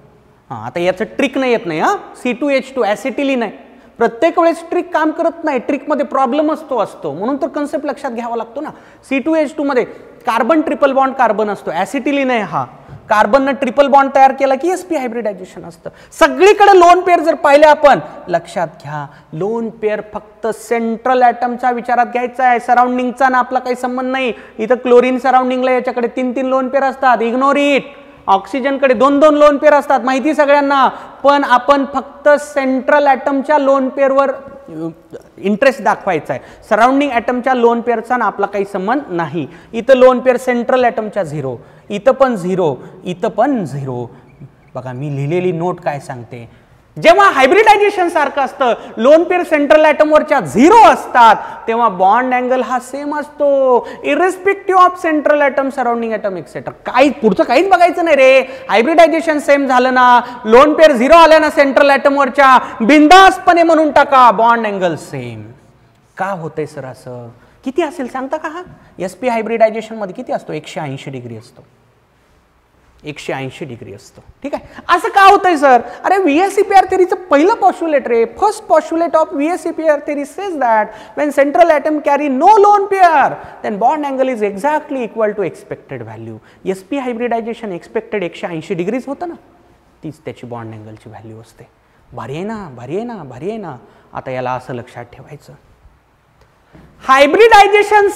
आता याचं ट्रिक नाही येत नाही. C2H2 ॲसिटिलीन आहे. प्रत्येक वेळेस ट्रिक काम करत नाही, ट्रिकमध्ये प्रॉब्लेम असतो, म्हणून तर कन्सेप्ट लक्षात घ्यावा लागतो ना. C2H2 मध्ये कार्बन ट्रिपल बॉन्ड कार्बन असतो, ॲसिटिलीन आहे हा. कार्बननं ट्रिपल बॉन्ड तयार केला की SP हायब्रिडायझेशन असतं. सगळीकडे लोन पेअर जर पाहिले आपण, लक्षात घ्या, लोन पेअर फक्त सेंट्रल ॲटमच्या विचारात घ्यायचा आहे, सराउंडिंगचा ना आपला काही संबंध नाही. इथं क्लोरीन सराउंडिंगला याच्याकडे 3 लोन पेअर असतात, इग्नोर इट. ऑक्सिजनकडे 2 लोन पेअर असतात, माहिती सगळ्यांना. पण आपण फक्त सेंट्रल ॲटमच्या लोन पेअरवर इंटरेस्ट दाखवायचा आहे. सराउंडिंग ॲटमच्या लोन पेअरचा ना आपला काही संबंध नाही. इथं लोन पेअर सेंट्रल ॲटमच्या 0, इथं पण 0. बघा मी लिहिलेली नोट काय सांगते. जेव्हा हायब्रिडायझेशन सारखं असतं, लोन पेअर सेंट्रल ॲटमवरच्या 0 असतात, तेव्हा बॉन्ड अँगल हा सेम असतो, irrespective of central atom, surrounding atom etcetera. काही पुढचं काहीच बघायचं नाही रे. हायब्रिडायझेशन सेम झालं ना, लोन पेअर 0 आल्या ना सेंट्रल ॲटमवरच्या, बिंदासपणे म्हणून टाका बॉन्ड अँगल सेम. का होतंय सर असं? किती असेल सांगता का? SP हायब्रिडायझेशन मध्ये किती असतो? 180 डिग्री असतो. 180 डिग्री असतो. ठीक आहे. असं का होतंय सर? अरे VSEPR थेरीचं पहिलं पॉस्ट्युलेट रे, first postulate of VSEPR theory says that when central atom carry no lone pair, then bond angle is exactly equal to expected value. SP hybridisation expected 180 degrees होतं ना, तीच त्याची बॉन्ड अँगलची value असते. भारी आहे ना. आता याला असं लक्षात ठेवायचं, हायब्रिडायझेशन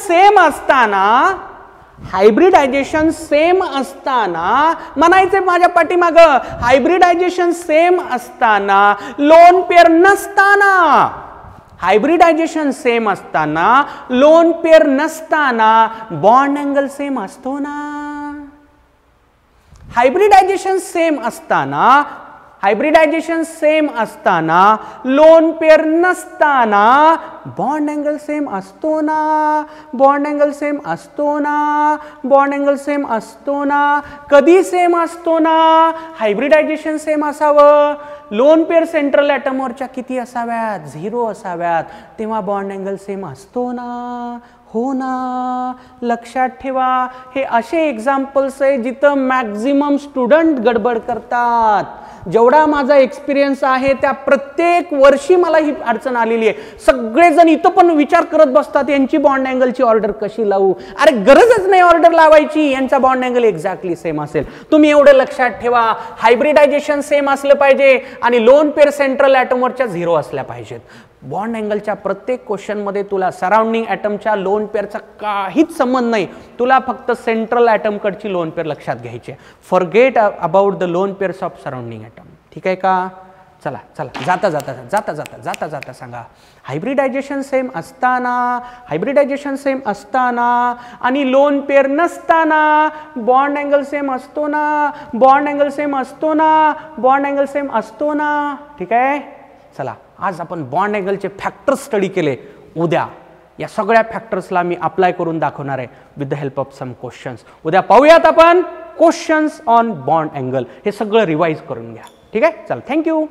सेम असताना म्हणायचे माझ्या पाठीमाग, हायब्रिडायझेशन सेम असताना लोन पेअर नसताना, हायब्रिडायझेशन सेम असताना लोन पेअर नसताना बॉन्ड अँगल सेम असतो ना. हायब्रिडायझेशन सेम असताना लोन पेअर नसताना बॉन्ड अँगल सेम असतो ना. कधी सेम असतो ना? हायब्रिडायझेशन सेम असावं, लोन पेअर सेंट्रल ॲटमवरच्या किती असाव्यात? 0 असाव्यात, तेव्हा बॉन्ड अँगल सेम असतो ना. हो ना. लक्षात ठेवा, हे असे एक्झाम्पल्स आहे जिथं मॅक्झिमम स्टुडंट गडबड करतात. जेवढा माझा एक्सपिरियन्स आहे त्या प्रत्येक वर्षी मला ही अडचण आलेली आहे. सगळेजण इथं पण विचार करत बसतात यांची बॉन्ड अँगलची ऑर्डर कशी लावू. अरे गरजच नाही ऑर्डर लावायची, यांचा बॉन्ड अँगल एक्झॅक्टली सेम असेल. तुम्ही एवढं लक्षात ठेवा, हायब्रिडायझेशन सेम असलं पाहिजे आणि लोन पेअर सेंट्रल ॲटमवरच्या 0 असल्या पाहिजेत. बॉन्ड अँगलच्या प्रत्येक क्वेश्चन मध्ये तुला सराउंडिंग ॲटमच्या लोन पेअरचा काहीच संबंध नाही, तुला फक्त सेंट्रल ॲटम कडची लोन पेअर लक्षात घ्यायची. Forget about the lone pairs of surrounding atom. ठीक आहे का? चला जाता सांगा, हायब्रिडायझेशन सेम असताना आणि लोन पेअर नसताना बॉन्ड अँगल सेम असतो ना. ठीक आहे. चला, आज आपण बॉन्ड अँगलचे फॅक्टर्स स्टडी केले. उद्या या सगळ्या फॅक्टर्सला मी अप्लाय करून दाखवणार आहे with the help of some questions. उद्या पाहूयात आपण क्वेश्चन्स ऑन बॉन्ड अँगल. हे सगळं रिवाइज करून घ्या. ठीक आहे. चला, थँक्यू.